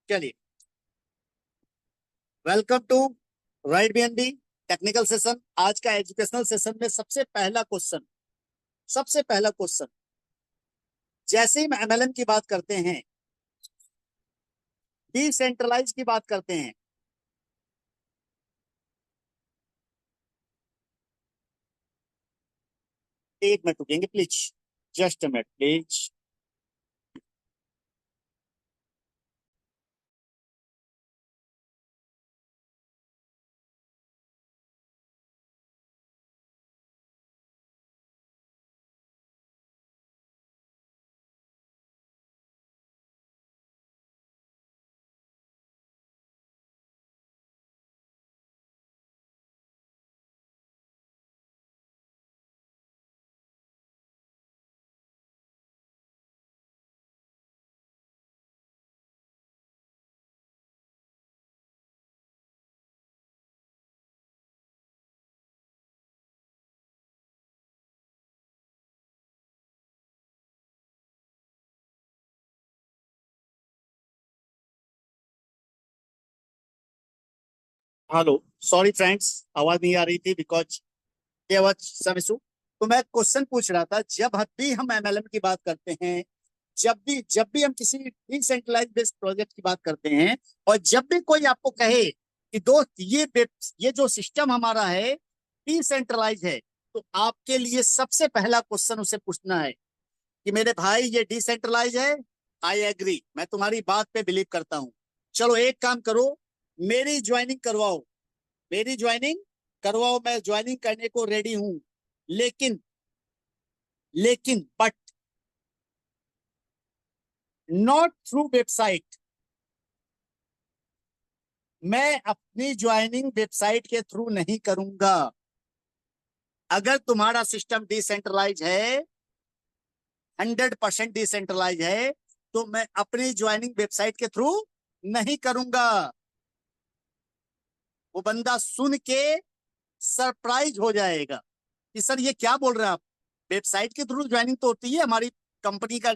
चलिए, welcome to Ride BNB technical session. आज का एजुकेशनल सेशन में सबसे पहला क्वेश्चन जैसे ही हम एमएलएम की बात करते हैं, डिसेंट्रलाइज की बात करते हैं, एक मिनट रुकेंगे please, just a minute please. Hello, sorry friends, आवाज नहीं आ रही थी बिकॉज ये आवाज सम इशू। तो मैं क्वेश्चन पूछ रहा था, जब भी हम एमएलएम की बात करते हैं, जब भी हम किसी डिसेंट्रलाइज बेस्ड प्रोजेक्ट की बात करते हैं, और जब भी कोई आपको कहे कि दोस्त ये जो सिस्टम हमारा है डिसेंट्रलाइज है, तो आपके लिए सबसे पहला क्वेश्चन उसे पूछना है कि मेरे भाई ये डिसेंट्रलाइज है। आई एग्री, मैं तुम्हारी बात पे बिलीव करता हूं। चलो एक काम करो, मेरी ज्वाइनिंग करवाओ, मेरी ज्वाइनिंग करवाओ, मैं ज्वाइनिंग करने को रेडी हूं। लेकिन लेकिन बट नॉट थ्रू वेबसाइट। मैं अपनी ज्वाइनिंग वेबसाइट के थ्रू नहीं करूंगा। अगर तुम्हारा सिस्टम डिसेंट्रलाइज है, 100% डिसेंट्रलाइज है, तो मैं अपनी ज्वाइनिंग वेबसाइट के थ्रू नहीं करूंगा। वो बंदा सुन के सरप्राइज हो जाएगा कि सर ये क्या बोल रहे हैं आप। वेबसाइट के थ्रू ज्वाइनिंग तो होती है, हमारी कंपनी का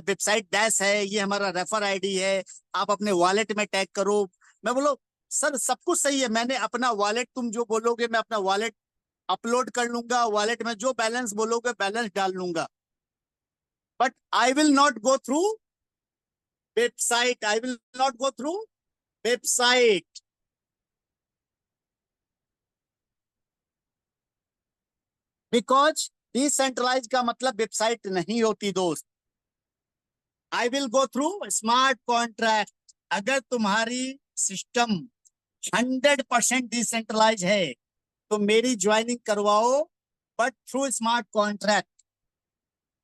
वेबसाइट डैश है, ये हमारा रेफर आईडी है, आप अपने वॉलेट में टैग करो। मैं बोलो सर सब कुछ सही है, मैंने अपना वॉलेट, तुम जो बोलोगे मैं अपना वॉलेट अपलोड कर लूंगा, वॉलेट में जो बैलेंस बोलोगे बैलेंस डाल लूंगा, but I will not go through website, I will not go through website. Because decentralize का मतलब वेबसाइट नहीं होती दोस्त। I will go through smart contract. अगर तुम्हारी सिस्टम 100% डिसेंट्रलाइज है तो मेरी ज्वाइनिंग करवाओ, but through smart contract,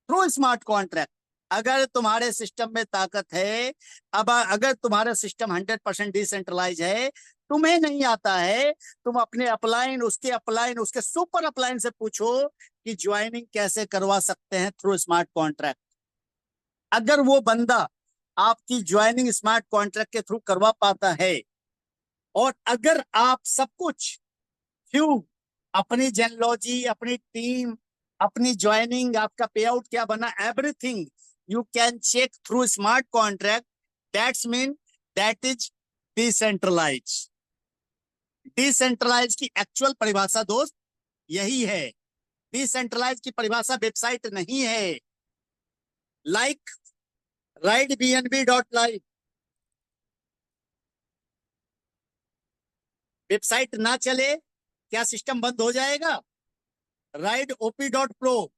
through smart contract. अगर तुम्हारे सिस्टम में ताकत है, अब अगर तुम्हारा सिस्टम 100% डिसेंट्रलाइज है, तुम्हें नहीं आता है, तुम अपने अपलाइन, उसके सुपर अपलाइन से पूछो कि ज्वाइनिंग कैसे करवा सकते हैं थ्रू स्मार्ट कॉन्ट्रैक्ट। अगर वो बंदा आपकी ज्वाइनिंग स्मार्ट कॉन्ट्रैक्ट के थ्रू करवा पाता है, और अगर आप सब कुछ क्यों, अपनी जेनलॉजी, अपनी टीम, अपनी ज्वाइनिंग, आपका पे आउट क्या बना, everything you can check through smart contract, that's mean that is decentralize. Decentralize की एक्चुअल परिभाषा दोस्त यही है। डिसेंट्रलाइज की परिभाषा वेबसाइट नहीं है। Like right BNB dot live, website ना चले क्या सिस्टम बंद हो जाएगा? Ride OP dot pro,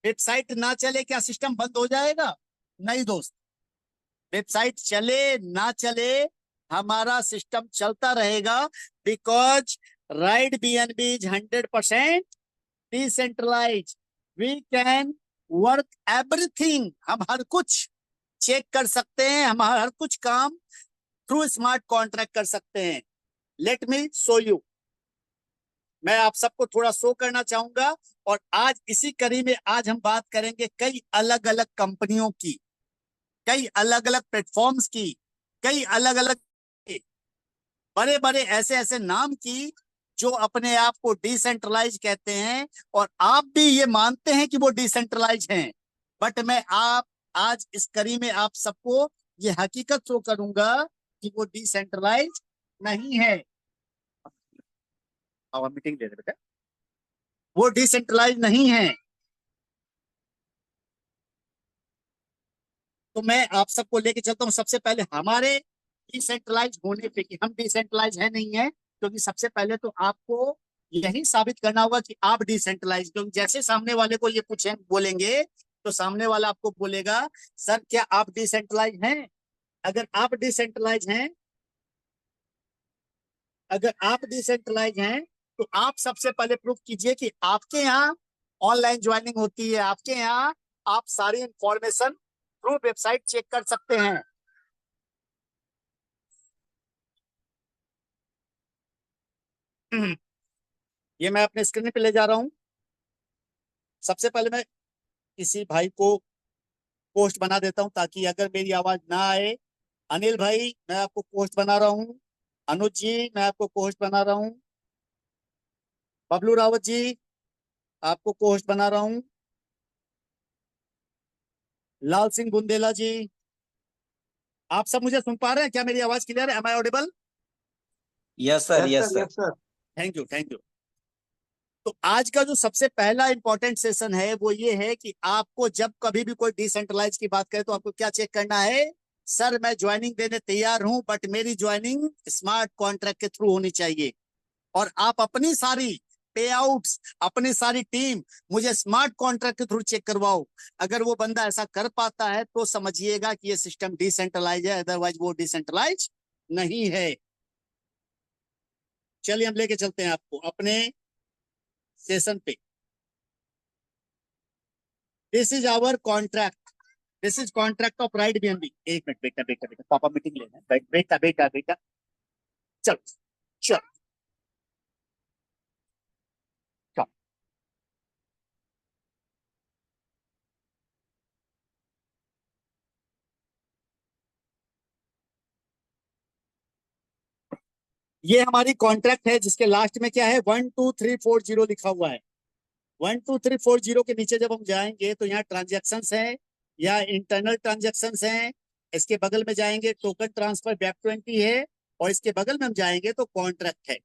website ना चले क्या सिस्टम बंद हो जाएगा? नहीं दोस्त, वेबसाइट चले ना चले हमारा सिस्टम चलता रहेगा। Because Ride BNB is 100% decentralize. We can work everything, हम हर कुछ चेक कर सकते हैं, हम हर कुछ काम थ्रू स्मार्ट कॉन्ट्रैक्ट कर सकते हैं। लेट मी शो यू, मैं आप सबको थोड़ा शो करना चाहूंगा। और आज इसी कड़ी में आज हम बात करेंगे कई अलग अलग कंपनियों की, कई अलग अलग प्लेटफॉर्म्स की, कई अलग अलग बड़े बड़े ऐसे ऐसे नाम की जो अपने आप को डिसेंट्रलाइज कहते हैं, और आप भी ये मानते हैं कि वो डिसेंट्रलाइज हैं। बट मैं आज इस कड़ी में आप सबको ये हकीकत शो करूंगा कि वो डिसेंट्रलाइज नहीं है। अब मीटिंग दे दे बेटा, वो डिसेंट्रलाइज नहीं है। तो मैं आप सबको लेके चलता हूँ सबसे पहले हमारे डिसेंट्रलाइज होने पे कि हम डिसेंट्रलाइज है नहीं है, क्योंकि सबसे पहले तो आपको यही साबित करना होगा कि आप डिसेंट्रलाइज, क्योंकि जैसे सामने वाले को ये पूछे बोलेंगे तो सामने वाला आपको बोलेगा सर क्या आप डिसेंट्रलाइज हैं। अगर आप डिसेंट्रलाइज हैं, अगर आप डिसेंट्रलाइज हैं तो आप सबसे पहले प्रूफ कीजिए कि आपके यहाँ ऑनलाइन ज्वाइनिंग होती है, आपके यहाँ आप सारी इंफॉर्मेशन थ्रू वेबसाइट चेक कर सकते हैं। ये मैं अपने स्क्रीन पे ले जा रहा हूं। सबसे पहले मैं किसी भाई को पोस्ट बना देता हूं ताकि अगर मेरी आवाज ना आए। अनिल भाई मैं आपको पोस्ट बना रहा हूं, अनुज जी मैं आपको पोस्ट बना रहा हूं, बबलू रावत जी आपको पोस्ट बना रहा हूं, लाल सिंह बुंदेला जी। आप सब मुझे सुन पा रहे हैं क्या? मेरी आवाज क्लियर है? Am I audible? Yes sir, yes sir. Yes sir. Thank you, thank you. तो आज का जो सबसे पहला इंपॉर्टेंट सेशन है वो ये है कि आपको जब कभी भी कोई डिसेंट्रलाइज की बात करे तो आपको क्या चेक करना है? सर मैं ज्वाइनिंग देने तैयार हूं बट मेरी ज्वाइनिंग स्मार्ट कॉन्ट्रैक्ट के थ्रू होनी चाहिए। और आप अपनी सारी पे आउट्स, अपनी सारी टीम मुझे स्मार्ट कॉन्ट्रैक्ट के थ्रू चेक करवाओ। अगर वो बंदा ऐसा कर पाता है तो समझिएगा कि ये सिस्टम डिसेंट्रलाइज है, अदरवाइज वो डिसेंट्रलाइज नहीं है। चलिए हम लेके चलते हैं आपको अपने सेशन पे। This is our contract, this is contract of Ride BNB. एक मिनट बेटा बेटा बेटा, पापा मीटिंग लेना है। बेटा बेटा बेटा, चलो चलो चलो। ये हमारी कॉन्ट्रैक्ट है जिसके लास्ट में क्या है, 12340 लिखा हुआ है। 12340 के नीचे जब हम जाएंगे तो यहाँ ट्रांजेक्शन्स है या इंटरनल ट्रांजेक्शन्स हैं। इसके बगल में जाएंगे टोकन ट्रांसफर बैक 20 है, और इसके बगल में हम जाएंगे तो कॉन्ट्रैक्ट है।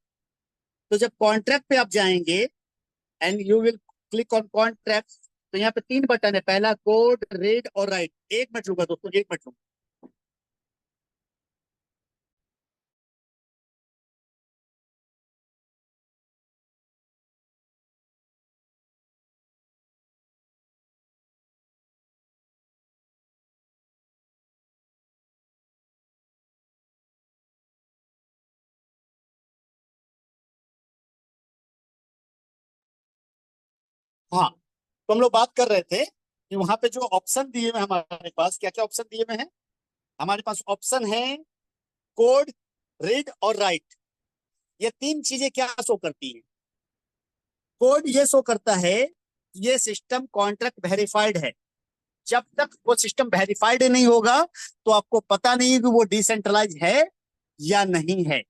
तो जब कॉन्ट्रैक्ट पे आप जाएंगे and you will click on contract, तो यहाँ पे 3 बटन है, पहला कोड, रीड और राइट। एक मिनट लूंगा दोस्तों, एक मिनट लूंगा। हाँ, तो हम लोग बात कर रहे थे कि वहां पे जो ऑप्शन दिए हुए हैं हमारे पास, क्या क्या ऑप्शन दिए हुए हैं? हमारे पास ऑप्शन है कोड, रीड और राइट। ये 3 चीजें क्या शो करती हैं? कोड ये शो करता है ये सिस्टम कॉन्ट्रैक्ट वेरीफाइड है। जब तक वो सिस्टम वेरीफाइड नहीं होगा तो आपको पता नहीं है कि वो डिसेंट्रलाइज है या नहीं है।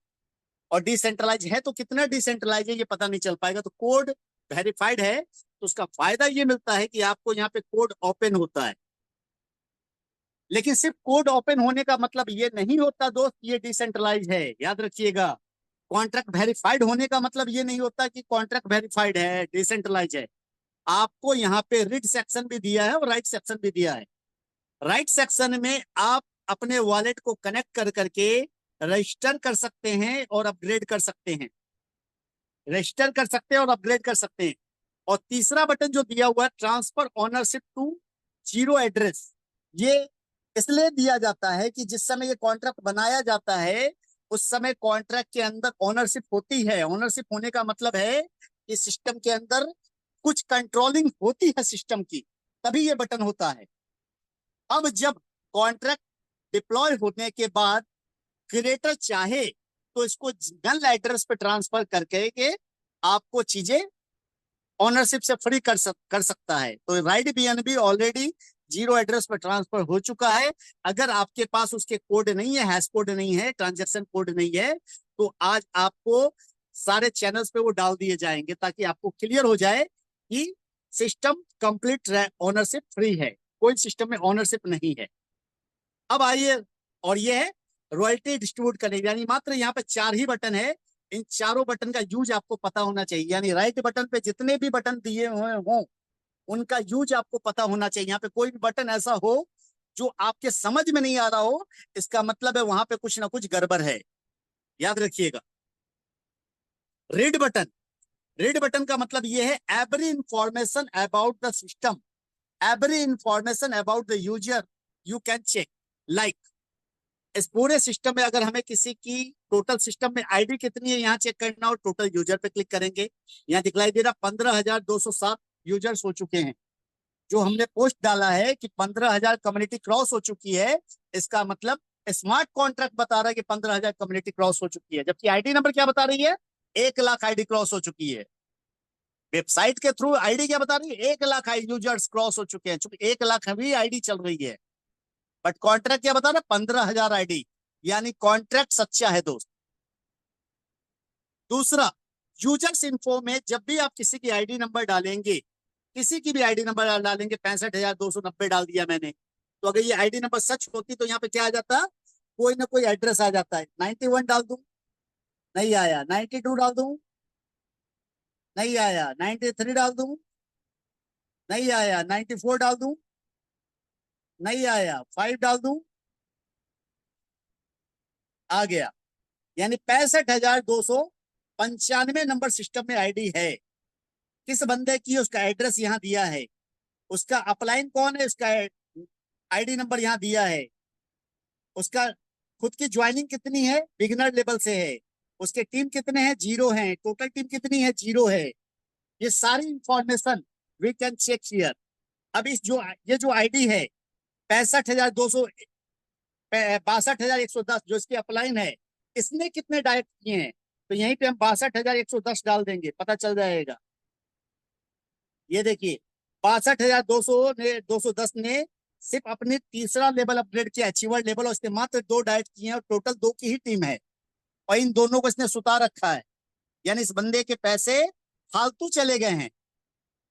और डिसेंट्रलाइज है तो कितना डिसेंट्रलाइज है ये पता नहीं चल पाएगा। तो कोड वेरीफाइड है तो उसका फायदा ये मिलता है कि आपको यहाँ पे कोड ओपन होता है। लेकिन सिर्फ कोड ओपन होने का मतलब ये नहीं होता दोस्त ये डिसेंट्रलाइज है, याद रखिएगा। कॉन्ट्रैक्ट वेरीफाइड होने का मतलब ये नहीं होता कि कॉन्ट्रैक्ट वेरीफाइड है, डिसेंट्रलाइज है। आपको यहाँ पे रीड सेक्शन भी दिया है और राइट सेक्शन भी दिया है। राइट सेक्शन में आप अपने वॉलेट को कनेक्ट कर करके रजिस्टर कर सकते हैं और अपग्रेड कर सकते हैं, रजिस्टर कर सकते हैं और अपग्रेड कर सकते हैं। और तीसरा बटन जो दिया हुआ है transfer ownership to zero address, ये इसलिए दिया जाता है कि जिस समय ये कॉन्ट्रैक्ट बनाया जाता है उस समय कॉन्ट्रैक्ट के अंदर ओनरशिप होती है। ओनरशिप होने का मतलब है कि सिस्टम के अंदर कुछ कंट्रोलिंग होती है सिस्टम की, तभी ये बटन होता है। अब जब कॉन्ट्रैक्ट डिप्लॉय होने के बाद क्रिएटर चाहे तो इसको नल एड्रेस पे ट्रांसफर करके के आपको चीजें ओनरशिप से फ्री कर सकता है। तो right BNB already zero address पर ट्रांसफर हो चुका है। अगर आपके पास उसके कोड नहीं है, हैश कोड नहीं है, ट्रांजेक्शन कोड नहीं है, तो आज आपको सारे चैनल्स पे वो डाल दिए जाएंगे ताकि आपको क्लियर हो जाए कि सिस्टम कंप्लीट ओनरशिप फ्री है। कोई सिस्टम में ओनरशिप नहीं है। अब आइए, और ये है रॉयल्टी डिस्ट्रीब्यूट करने, यानी मात्र यहाँ पे 4 ही बटन है। इन चारों बटन का यूज आपको पता होना चाहिए, यानी राइट बटन पे जितने भी बटन दिए हुए हों उनका यूज आपको पता होना चाहिए। यहाँ पे कोई भी बटन ऐसा हो जो आपके समझ में नहीं आ रहा हो, इसका मतलब है वहां पे कुछ ना कुछ गड़बड़ है, याद रखिएगा। रीड बटन, रीड बटन का मतलब ये है every information about the system, every information about the user you can check. Like इस पूरे सिस्टम में अगर हमें किसी की टोटल सिस्टम में आईडी कितनी है यहाँ चेक करना, और टोटल यूजर पे क्लिक करेंगे, यहाँ दिखलाई दे रहा 15,207 यूजर्स हो चुके हैं। जो हमने पोस्ट डाला है कि 15,000 कम्युनिटी क्रॉस हो चुकी है, इसका मतलब स्मार्ट कॉन्ट्रैक्ट बता रहा है कि 15,000 कम्युनिटी क्रॉस हो चुकी है, जबकि आईडी नंबर क्या बता रही है, 1,00,000 आईडी क्रॉस हो चुकी है। वेबसाइट के थ्रू आईडी क्या बता रही है, 1,00,000 यूजर्स क्रॉस हो चुके हैं, चूंकि 1,00,000 भी आईडी चल रही है। बट कॉन्ट्रैक्ट क्या बता रहा है, 15,000 आईडी, यानी कॉन्ट्रैक्ट सच्चा है दोस्त। दूसरा, यूजर्स इन्फो में जब भी आप किसी की आईडी नंबर डालेंगे, किसी की भी आईडी नंबर डालेंगे, 65,290 डाल दिया मैंने, तो अगर ये आईडी नंबर सच होती तो यहाँ पे क्या आ जाता, कोई ना कोई एड्रेस आ जाता है। 91 डाल दूं, नहीं आया। 92 डाल दूं, नहीं आया। 93 डाल दूं, नहीं आया। 94 डाल दूं, नहीं आया। 5 डाल दूं, आ गया। यानी 65,295 नंबर सिस्टम में आईडी है। किस बंदे की, उसका एड्रेस यहाँ दिया है, उसका अपलाइन कौन है, उसका आईडी नंबर यहाँ दिया है, उसका खुद की ज्वाइनिंग कितनी है, बिगिनर लेवल से है, उसके टीम कितने हैं, 0 है, टोटल टीम कितनी है, 0 है। ये सारी information we can check here. अब इस जो ये जो आईडी है 62,110 जो इसकी अपलाइन है, इसने कितने डायरेक्ट किए हैं, तो यहीं पे हम 62,110 डाल देंगे, पता चल जाएगा। ये देखिए 62,200 ने 210 ने सिर्फ अपने तीसरा लेवल अपग्रेड किया, अचीवर लेवल, और इसने मात्र 2 डायरेक्ट किए हैं, और टोटल 2 की ही टीम है, और इन दोनों को इसने सुता रखा है। यानी इस बंदे के पैसे फालतू चले गए हैं,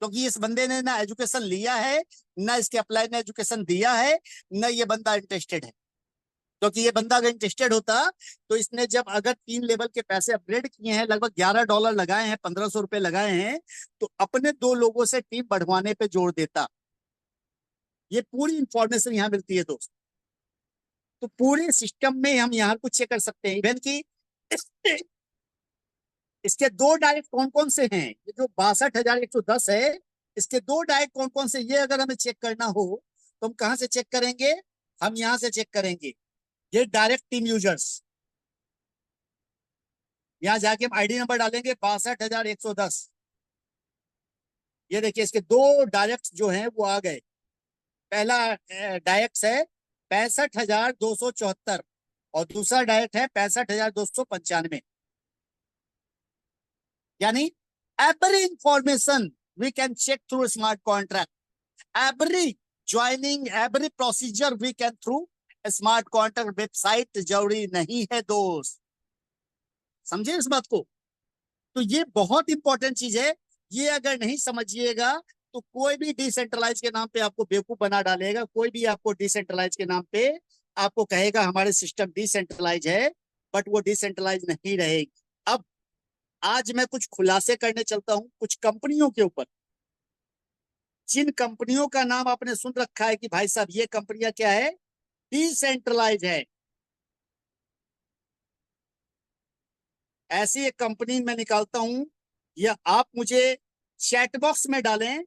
क्योंकि इस बंदे ने ना एजुकेशन लिया है, ना इसके अप्लाई ने एजुकेशन दिया है, ना ये बंदा इंटरेस्टेड है। क्योंकि ये बंदा अगर इंटरेस्टेड होता तो इसने जब अगर 3 लेवल के पैसे अपग्रेड किए हैं, लगभग $11 लगाए हैं, 1,500 रुपए लगाए हैं, तो अपने 2 लोगों से टीम बढ़वाने पे जोड़ देता। ये पूरी इंफॉर्मेशन यहाँ मिलती है दोस्त। तो पूरे सिस्टम में हम यहाँ कुछ चेक कर सकते हैं, इवन की इसके 2 डायरेक्ट कौन कौन से हैं, ये जो 62,110 है, इसके 2 डायरेक्ट कौन कौन से, ये अगर हमें चेक करना हो तो हम कहाँ से चेक करेंगे, हम यहाँ से चेक करेंगे। ये डायरेक्ट टीम यूजर्स, यहाँ जाके हम आईडी नंबर डालेंगे 62,110। ये देखिए इसके 2 डायरेक्ट जो हैं वो आ गए। पहला डायरेक्ट है 65,274 और दूसरा डायरेक्ट है 65,295। यानी every information we can check through smart contract, every joining, every procedure we can through smart contract. Website जरूरी नहीं है दोस्त, समझे इस बात को। तो ये बहुत इंपॉर्टेंट चीज है, ये अगर नहीं समझिएगा तो कोई भी डिसेंट्रलाइज के नाम पे आपको बेवकूफ बना डालेगा। कोई भी आपको डिसेंट्रलाइज के नाम पे आपको कहेगा हमारे सिस्टम डिसेंट्रलाइज है, बट वो डिसेंट्रलाइज नहीं रहेगी। अब आज मैं कुछ खुलासे करने चलता हूं कुछ कंपनियों के ऊपर, जिन कंपनियों का नाम आपने सुन रखा है कि भाई साहब ये कंपनियां क्या है, डिसेंट्रलाइज है। ऐसी एक कंपनी मैं निकालता हूं, या आप मुझे चैट बॉक्स में डालें,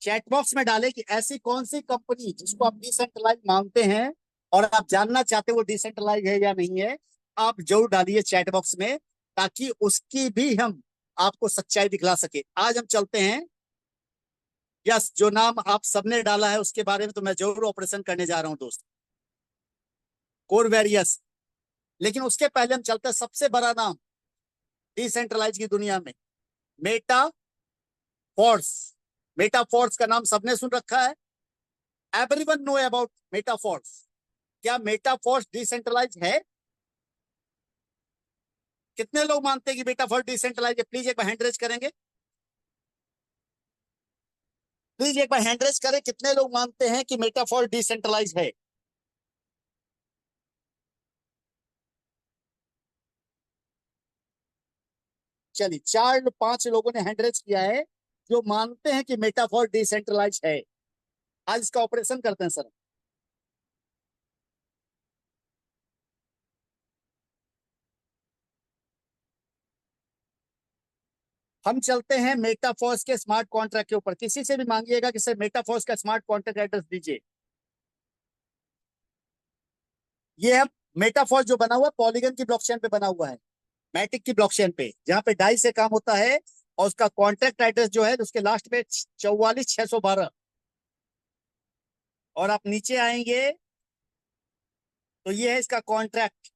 चैट बॉक्स में डालें कि ऐसी कौन सी कंपनी जिसको आप डिसेंट्रलाइज मानते हैं और आप जानना चाहते हो वो डिसेंट्रलाइज है या नहीं है, आप जरूर डालिए चैट बॉक्स में, ताकि उसकी भी हम आपको सच्चाई दिखला सके। आज हम चलते हैं, यस, जो नाम आप सबने डाला है उसके बारे में तो मैं जरूर ऑपरेशन करने जा रहा हूं दोस्त, कोर वेरियस। लेकिन उसके पहले हम चलते हैं सबसे बड़ा नाम डिसेंट्रलाइज की दुनिया में, मेटा फोर्स। मेटा फोर्स का नाम सबने सुन रखा है, everyone know about Meta force. क्या मेटा फोर्स डिसेंट्रलाइज है? कितने लोग मानते हैं कि मेटाफोर डिसेंट्रलाइज है? प्लीज एक बार हैंड रेज करेंगे, प्लीज एक बार हैंड रेज करें, कितने लोग मानते हैं कि मेटाफोर डिसेंट्रलाइज है? चलिए 4-5 लोगों ने हैंड रेज किया है जो मानते हैं कि मेटाफोर डिसेंट्रलाइज है। आज इसका ऑपरेशन करते हैं सर। हम चलते हैं मेटाफोर्स के स्मार्ट कॉन्ट्रैक्ट के ऊपर। किसी से भी मांगिएगा कि सर मेटाफोर्स का स्मार्ट कॉन्ट्रैक्ट एड्रेस दीजिए। ये है मेटाफोर्स जो बना हुआ पॉलीगन की ब्लॉकचेन पे बना हुआ है, मैटिक की ब्लॉकचेन पे, जहां पे डाई से काम होता है। और उसका कॉन्ट्रैक्ट एड्रेस जो है उसके लास्ट में 44,612। और आप नीचे आएंगे तो ये है इसका कॉन्ट्रैक्ट,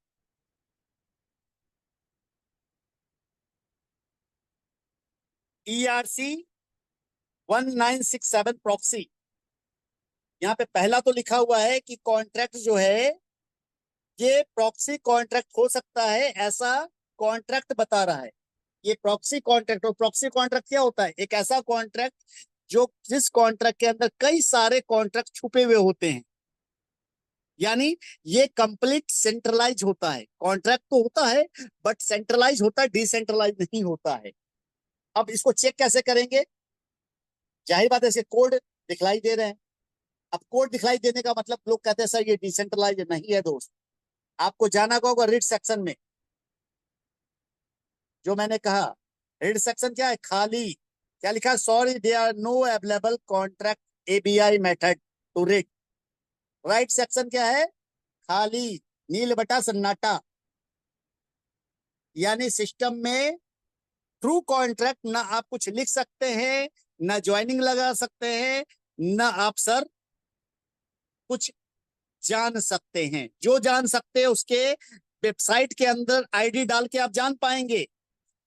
ERC 1967 प्रॉक्सी। यहाँ पे पहला तो लिखा हुआ है कि कॉन्ट्रैक्ट जो है ये प्रॉक्सी कॉन्ट्रैक्ट हो सकता है, ऐसा कॉन्ट्रैक्ट बता रहा है। ये प्रॉक्सी कॉन्ट्रैक्ट, और प्रॉक्सी कॉन्ट्रैक्ट क्या होता है? एक ऐसा कॉन्ट्रैक्ट जो जिस कॉन्ट्रैक्ट के अंदर कई सारे कॉन्ट्रैक्ट छुपे हुए होते हैं, यानी ये कंप्लीट सेंट्रलाइज होता है। कॉन्ट्रैक्ट तो होता है बट सेंट्रलाइज होता है, डिसेंट्रलाइज नहीं होता है। अब इसको चेक कैसे करेंगे? जाहिर बात है इसके कोड दिखलाई दे रहे हैं। अब कोड दिखलाई देने का मतलब लोग कहते हैं सर ये डिसेंट्रलाइज नहीं है। दोस्त आपको जाना होगा रीड सेक्शन में, जो मैंने कहा रीड सेक्शन क्या है? खाली क्या लिखा है? Sorry they are no available contract ABI method to read. Write section क्या है? खाली, नील बटा सन्नाटा। यानी सिस्टम में थ्रू कॉन्ट्रैक्ट ना आप कुछ लिख सकते हैं, ना ज्वाइनिंग लगा सकते हैं, ना आप सर कुछ जान सकते हैं। जो जान सकते हैं उसके वेबसाइट के अंदर ID डाल के आप जान पाएंगे,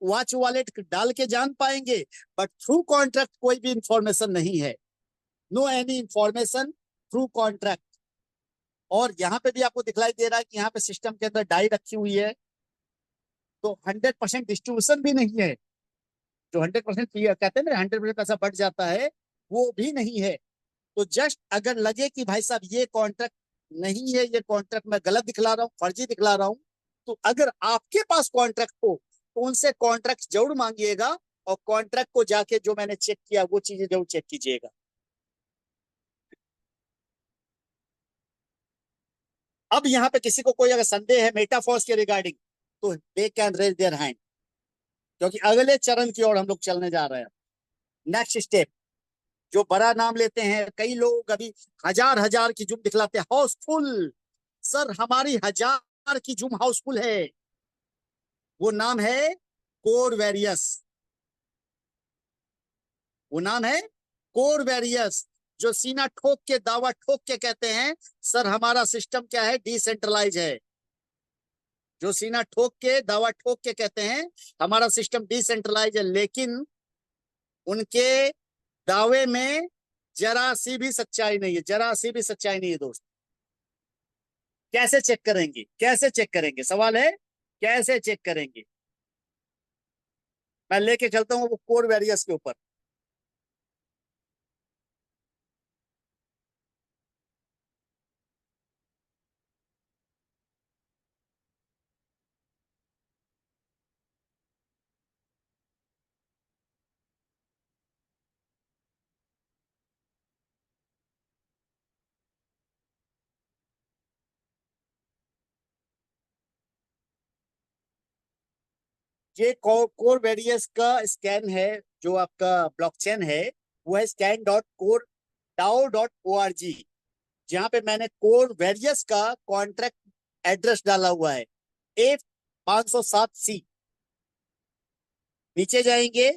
वॉच वॉलेट डाल के जान पाएंगे, बट थ्रू कॉन्ट्रैक्ट कोई भी इंफॉर्मेशन नहीं है। No any information through contract. और यहाँ पे भी आपको दिखलाई दे रहा है कि यहाँ पे सिस्टम के अंदर डाई रखी हुई है, तो 100% डिस्ट्रीब्यूशन भी नहीं है। जो 100% कहते हैं ना 100% पैसा बढ़ जाता है, वो भी नहीं है। तो जस्ट अगर लगे कि भाई साहब ये कॉन्ट्रैक्ट नहीं है, ये कॉन्ट्रैक्ट मैं गलत दिखला रहा हूँ, फर्जी दिखला रहा हूँ, तो अगर आपके पास कॉन्ट्रैक्ट हो तो उनसे कॉन्ट्रैक्ट जरूर मांगिएगा। और कॉन्ट्रैक्ट को जाके जो मैंने चेक किया वो चीजें जरूर चेक कीजिएगा। अब यहाँ पे किसी को कोई अगर संदेह है मेटाफोर्स के रिगार्डिंग, तो they can raise their hand, क्योंकि अगले चरण की ओर हम लोग चलने जा रहे हैं। नेक्स्ट स्टेप जो बड़ा नाम लेते हैं, कई लोग अभी हजार हजार की जुम दिखलाते हैं, हाउसफुल। सर हमारी 1000 की जुम हाउसफुल है। वो नाम है कोर वेरियस। वो नाम है कोर वेरियस, जो सीना ठोक के दावा ठोक के कहते हैं सर हमारा सिस्टम क्या है? डिसेंट्रलाइज है। जो सीना ठोक के दावा ठोक के कहते हैं हमारा सिस्टम डिसेंट्रलाइज है, लेकिन उनके दावे में जरा सी भी सच्चाई नहीं है, जरा सी भी सच्चाई नहीं है। दोस्त कैसे चेक करेंगे? कैसे चेक करेंगे? सवाल है कैसे चेक करेंगे? मैं लेके चलता हूँ वो कोर वेरियस के ऊपर। ये कोर वेरियस का स्कैन है, जो आपका ब्लॉकचेन है वो है scan.core.dao.org, जहां पे मैंने कोर वेरियस का कॉन्ट्रैक्ट एड्रेस डाला हुआ है A507C। नीचे जाएंगे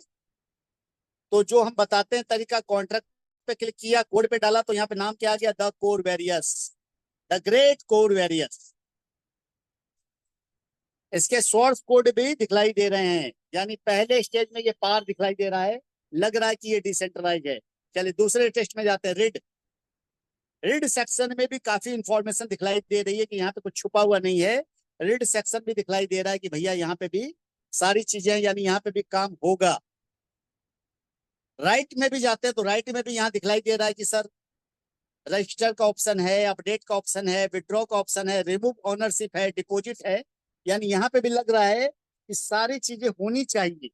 तो जो हम बताते हैं तरीका, कॉन्ट्रैक्ट पे क्लिक किया, कोड पे डाला, तो यहाँ पे नाम क्या आ गया? The core various, the great core various. इसके सोर्स कोड भी दिखलाई दे रहे हैं, यानी पहले स्टेज में ये पार दिखलाई दे रहा है, लग रहा है कि ये डिसेंट्रलाइज है। चलिए दूसरे टेस्ट में जाते हैं। रिड रिड सेक्शन में भी काफी इंफॉर्मेशन दिखलाई दे रही है कि यहाँ पे कुछ छुपा हुआ नहीं है। रिड सेक्शन भी दिखलाई दे रहा है कि भैया यहाँ पे भी सारी चीजें, यानी यहाँ पे भी काम होगा। राइट में भी जाते हैं तो राइट में भी यहाँ दिखलाई दे रहा है कि सर रजिस्टर का ऑप्शन है, अपडेट का ऑप्शन है, विड्रॉ का ऑप्शन है, रिमूव ओनरशिप है, डिपॉजिट है। यानी यहाँ पे भी लग रहा है कि सारी चीजें होनी चाहिए।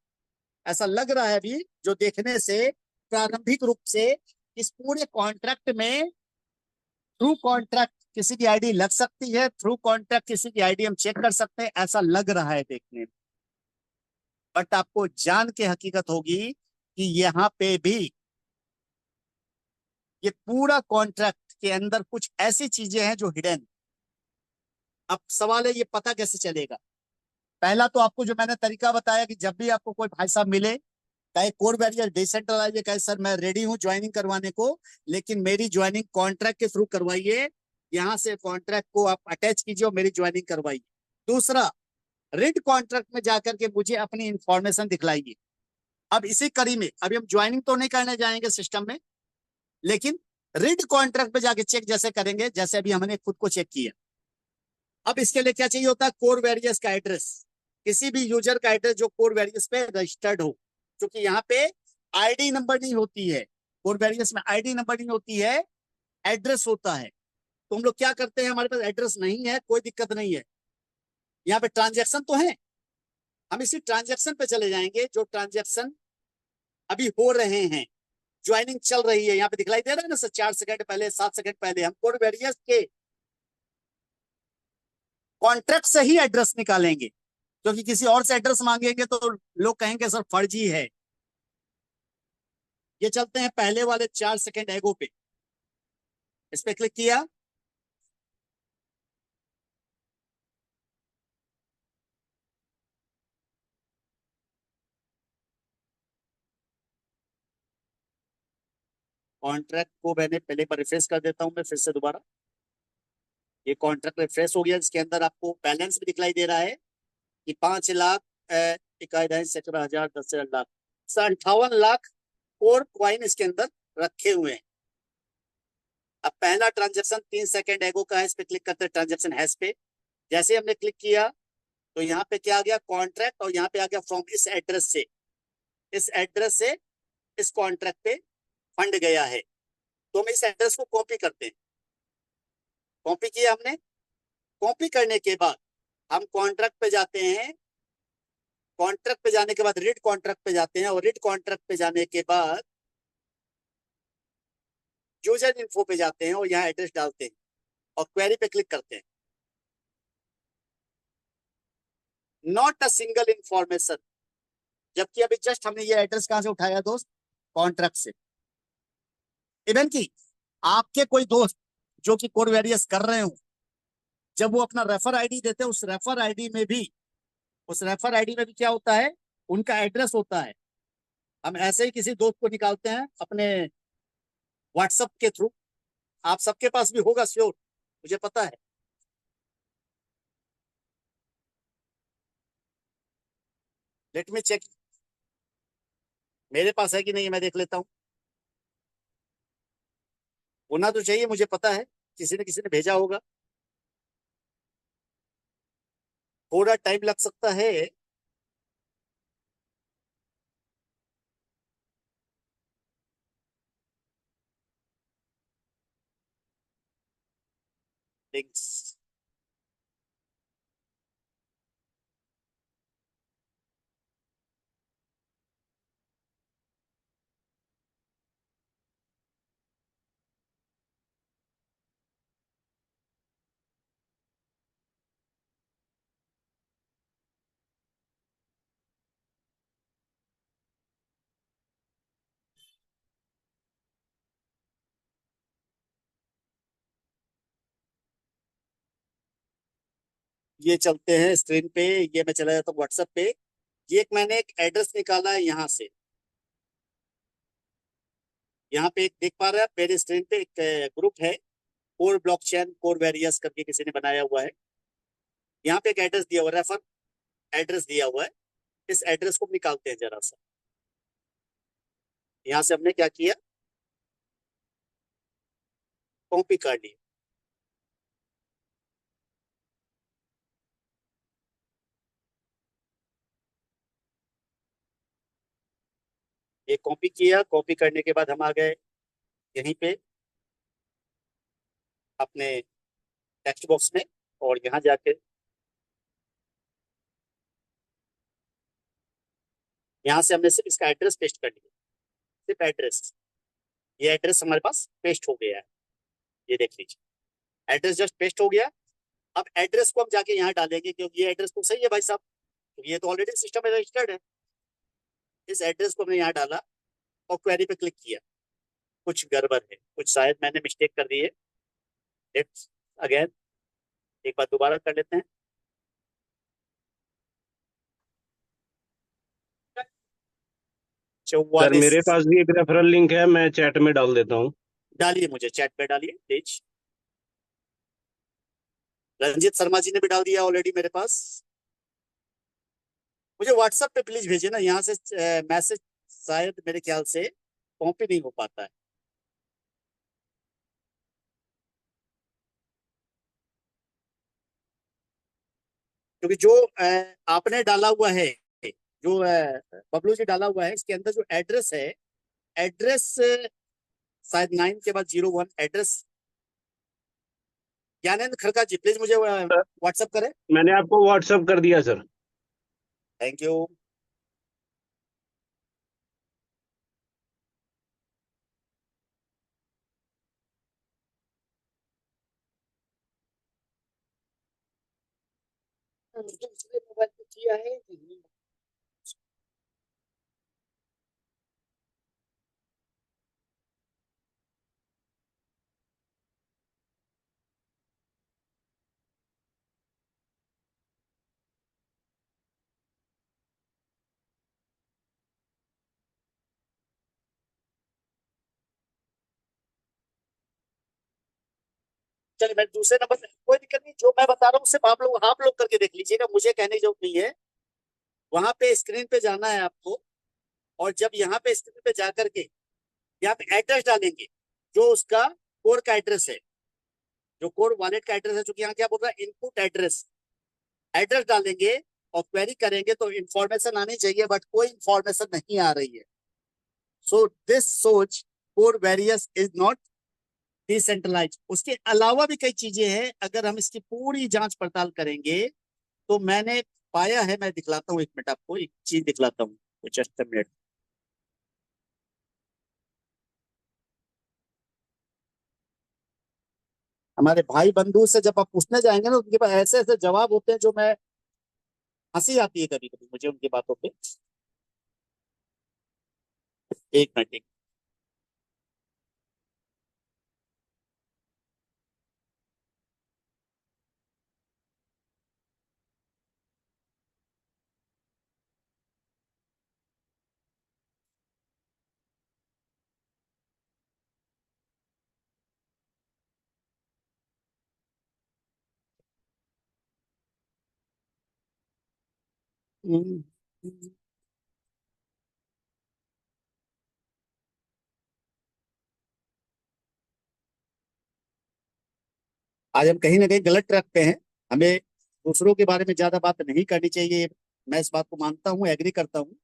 ऐसा लग रहा है अभी जो देखने से प्रारंभिक रूप से इस पूरे कॉन्ट्रैक्ट में थ्रू कॉन्ट्रैक्ट किसी की आईडी लग सकती है, थ्रू कॉन्ट्रैक्ट किसी की आईडी हम चेक कर सकते हैं, ऐसा लग रहा है देखने में। बट आपको जान के हकीकत होगी कि यहाँ पे भी ये पूरा कॉन्ट्रैक्ट के अंदर कुछ ऐसी चीजें हैं जो हिडन। अब सवाल है ये पता कैसे चलेगा। पहला तो आपको जो मैंने तरीका बताया कि जब भी आपको कोई भाई साहब मिले, कहे कोर बैरियर डिसेंट्रलाइज, कहे सर मैं रेडी हूं ज्वाइनिंग करवाने को, लेकिन मेरी ज्वाइनिंग कॉन्ट्रैक्ट के थ्रू करवाइए, यहां से कॉन्ट्रैक्ट को आप अटैच कीजिए और मेरी ज्वाइनिंग करवाइए। दूसरा, रिट कॉन्ट्रैक्ट में जाकर के मुझे अपनी इंफॉर्मेशन दिखलाइए। अब इसी कड़ी में अभी हम ज्वाइनिंग तो नहीं करने जाएंगे सिस्टम में, लेकिन रिट कॉन्ट्रैक्ट पे जाके चेक जैसे करेंगे जैसे अभी हमने खुद को चेक किया। अब इसके लिए क्या चाहिए होता है, कोर वेरियस का एड्रेस, किसी भी यूजर का एड्रेस जो कोर वेरियस पे रजिस्टर्ड हो, क्योंकि यहाँ पे आईडी नंबर नहीं होती है, कोर वेरियस में आईडी नंबर नहीं होती है, एड्रेस होता है। तो हम लोग क्या करते हैं, हमारे पास एड्रेस नहीं है, कोई दिक्कत नहीं है, यहाँ पे ट्रांजेक्शन तो है, हम इसी ट्रांजेक्शन पे चले जाएंगे जो ट्रांजेक्शन अभी हो रहे हैं, ज्वाइनिंग चल रही है। यहाँ पे दिखलाई दे रहा है ना सर, 4 सेकंड पहले, 7 सेकंड पहले हम कोड वेरियस के कॉन्ट्रैक्ट से ही एड्रेस निकालेंगे, क्योंकि किसी और से एड्रेस मांगेंगे तो लोग कहेंगे सर फर्जी है। ये चलते हैं पहले वाले 4 सेकंड एगो पे, इस पे क्लिक किया, कॉन्ट्रैक्ट को मैंने पहले बार रिफ्रेश कर देता हूं मैं फिर से दोबारा। ये कॉन्ट्रैक्ट रिफ्रेश हो गया, इसके अंदर आपको बैलेंस भी दिखलाई दे रहा है कि 5 लाख 51,17,000 10,000 58 लाख और क्वाइन इसके अंदर रखे हुए हैं। अब पहला ट्रांजेक्शन 3 सेकंड एगो का है, इस पे क्लिक करते हैं ट्रांजेक्शन हैश पे। जैसे हमने क्लिक किया तो यहाँ पे क्या आ गया, कॉन्ट्रैक्ट, और यहाँ पे आ गया फ्रॉम इस एड्रेस से, इस एड्रेस से इस कॉन्ट्रैक्ट पे फंड गया है। तो हम इस एड्रेस को कॉपी करते हैं, कॉपी किया हमने। कॉपी करने के बाद हम कॉन्ट्रैक्ट पे जाते हैं, कॉन्ट्रैक्ट पे जाने के बाद रीड कॉन्ट्रैक्ट पे जाते हैं, और रीड कॉन्ट्रैक्ट पे जाने के बाद यूजर इन्फो पे जाते हैं और यहाँ एड्रेस डालते हैं और क्वेरी पे क्लिक करते हैं। नॉट अ सिंगल इंफॉर्मेशन, जबकि अभी जस्ट हमने ये एड्रेस कहां से उठाया दोस्त, कॉन्ट्रैक्ट से। इवन की आपके कोई दोस्त जो कि कोड वेरियस कर रहे हो, जब वो अपना रेफर आईडी देते हैं, उस रेफर आईडी में भी क्या होता है, उनका एड्रेस होता है। हम ऐसे ही किसी दोस्त को निकालते हैं अपने व्हाट्सएप के थ्रू, आप सबके पास भी होगा श्योर, मुझे पता है। लेट मी चेक, मेरे पास है कि नहीं मैं देख लेता हूँ। होना तो चाहिए, मुझे पता है किसी ने भेजा होगा, थोड़ा टाइम लग सकता है। लिंक्स, ये चलते हैं स्क्रीन पे, ये मैं चला जाता हूँ व्हाट्सएप पे। ये एक मैंने एक एड्रेस निकाला है यहाँ से, यहाँ पे एक देख पा रहे हैं आप मेरे स्क्रीन पे एक ग्रुप है, कोर ब्लॉकचेन कोर वेरियस करके किसी ने बनाया हुआ है। यहाँ पे एक एड्रेस दिया हुआ है, रेफर एड्रेस दिया हुआ है, इस एड्रेस को निकालते हैं जरा सा। यहाँ से हमने क्या किया, कॉपी कर ली, ये कॉपी किया, कॉपी करने के बाद हम आ गए यहीं पे अपने टेक्स्ट बॉक्स में, और यहाँ जाके यहाँ से हमने सिर्फ इसका एड्रेस पेस्ट कर लिया, सिर्फ एड्रेस। ये एड्रेस हमारे पास पेस्ट हो गया है, ये देख लीजिए, एड्रेस जस्ट पेस्ट हो गया। अब एड्रेस को हम जाके यहाँ डालेंगे, क्योंकि ये एड्रेस तो सही है भाई साहब, क्योंकि ये तो ऑलरेडी सिस्टम में रजिस्टर्ड है। इस एड्रेस को हमने यहाँ डाला और क्वेरी पे क्लिक किया। कुछ गड़बड़ है, कुछ शायद मैंने मिस्टेक कर दी है। लेट्स अगेन, एक बार दोबारा कर लेते हैं। सर 44 मेरे पास भी एक रेफरल लिंक है, मैं चैट में डाल देता हूँ। डालिए, मुझे चैट पे डालिए प्लीज। रंजीत शर्मा जी ने भी डाल दिया ऑलरेडी मेरे पास। मुझे व्हाट्सएप पे प्लीज भेजिए ना, यहाँ से मैसेज शायद मेरे ख्याल से कॉपी नहीं हो पाता है। क्योंकि जो आपने डाला हुआ है, जो बबलू जी डाला हुआ है, इसके अंदर जो एड्रेस है, एड्रेस शायद 9 के बाद 01 address. Gyanendra Khadka ji please मुझे व्हाट्सएप करें। मैंने आपको व्हाट्सएप कर दिया सर। Thank you. दूसरे मोबाइल पे किया है। चलिए मैं दूसरे नंबर पे, कोई दिक्कत नहीं, जो मैं बता रहा हूँ सिर्फ आप लोग करके देख लीजिएगा, मुझे कहने की जरूरत नहीं है। वहां पे स्क्रीन पे जाना है आपको, और जब यहाँ पे स्क्रीन पे जाकर के यहाँ पे एड्रेस डालेंगे, जो उसका कोर का एड्रेस है, जो कोर वॉलेट का एड्रेस है, जो कि यहाँ क्या बोल रहा है, इनपुट एड्रेस। एड्रेस डालेंगे और क्वेरी करेंगे तो इंफॉर्मेशन आनी चाहिए, बट कोई इंफॉर्मेशन नहीं आ रही है। सो दिस सोच code various is not decentralize. उसके अलावा भी कई चीजें हैं, अगर हम इसकी पूरी जांच पड़ताल करेंगे तो मैंने पाया है, मैं दिखलाता हूँ, एक मिनट आपको एक चीज दिखलाता हूँ, जस्ट अ मिनट। हमारे भाई बंधु से जब आप पूछने जाएंगे ना, उनके पास ऐसे ऐसे जवाब होते हैं जो मैं, हंसी आती है कभी कभी मुझे उनकी बातों पे। एक मिनट, एक मिनट। आज हम कहीं ना कहीं गलत ट्रैक पे हैं। हमें दूसरों के बारे में ज्यादा बात नहीं करनी चाहिए, मैं इस बात को मानता हूँ, एग्री करता हूँ।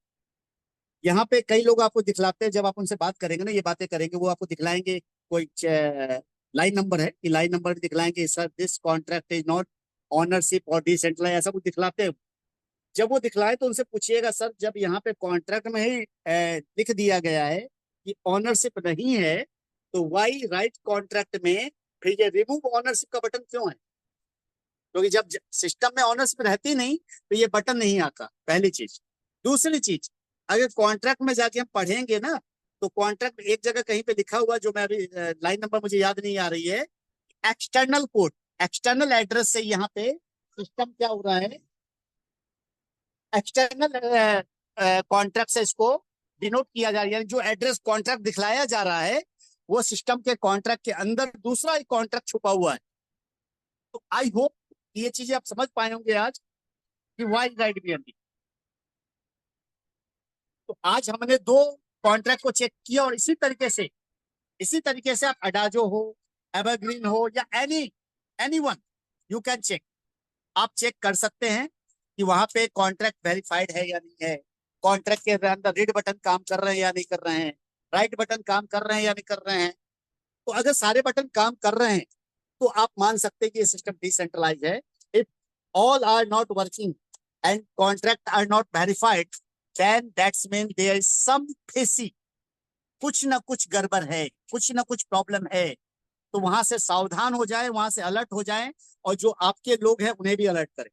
यहाँ पे कई लोग आपको दिखलाते हैं, जब आप उनसे बात करेंगे ना, ये बातें करेंगे, वो आपको दिखलाएंगे कोई लाइन नंबर है, कि लाइन नंबर दिखलाएंगे, sir this contract is not ownership और डिसेंट्रलाइज, ऐसा कुछ दिखलाते हैं। जब वो दिखलाए तो उनसे पूछिएगा, सर जब यहाँ पे कॉन्ट्रैक्ट में ही लिख दिया गया है कि ऑनरशिप नहीं है, तो वाई राइट कॉन्ट्रैक्ट में फिर ये रिमूव ऑनरशिप का बटन क्यों है? क्योंकि जब सिस्टम में ऑनरशिप रहती नहीं तो ये बटन नहीं आता, पहली चीज। दूसरी चीज, अगर कॉन्ट्रैक्ट में जाके हम पढ़ेंगे ना, तो कॉन्ट्रैक्ट एक जगह कहीं पे लिखा हुआ, जो मैं अभी लाइन नंबर मुझे याद नहीं आ रही है, एक्सटर्नल कोड, एक्सटर्नल एड्रेस से यहाँ पे सिस्टम क्या हो रहा है, एक्सटर्नल कॉन्ट्रैक्ट से इसको डिनोट किया जा रहा है। यानी जो एड्रेस कॉन्ट्रैक्ट दिखलाया जा रहा है, वो सिस्टम के कॉन्ट्रैक्ट के अंदर दूसरा एक कॉन्ट्रैक्ट छुपा हुआ है। तो आई होप ये चीजें आप समझ पाए होंगे आज कि वाई राइट बी। तो आज हमने दो कॉन्ट्रैक्ट को चेक किया, और इसी तरीके से आप अडाजो हो, एवरग्रीन हो, या एनीवन यू कैन चेक, आप चेक कर सकते हैं कि वहां पे कॉन्ट्रैक्ट वेरीफाइड है या नहीं है, कॉन्ट्रैक्ट के अंदर रीड बटन काम कर रहे हैं या नहीं कर रहे हैं, राइट बटन काम कर रहे हैं या नहीं कर रहे हैं। तो अगर सारे बटन काम कर रहे हैं तो आप मान सकते हैं कि ये सिस्टम डिसेंट्रलाइज है। If all are not working and contract are not verified, then that's mean there is some fishy, कुछ ना कुछ गड़बड़ है, कुछ ना कुछ प्रॉब्लम है। तो वहां से सावधान हो जाए, वहां से अलर्ट हो जाए, और जो आपके लोग हैं उन्हें भी अलर्ट करें।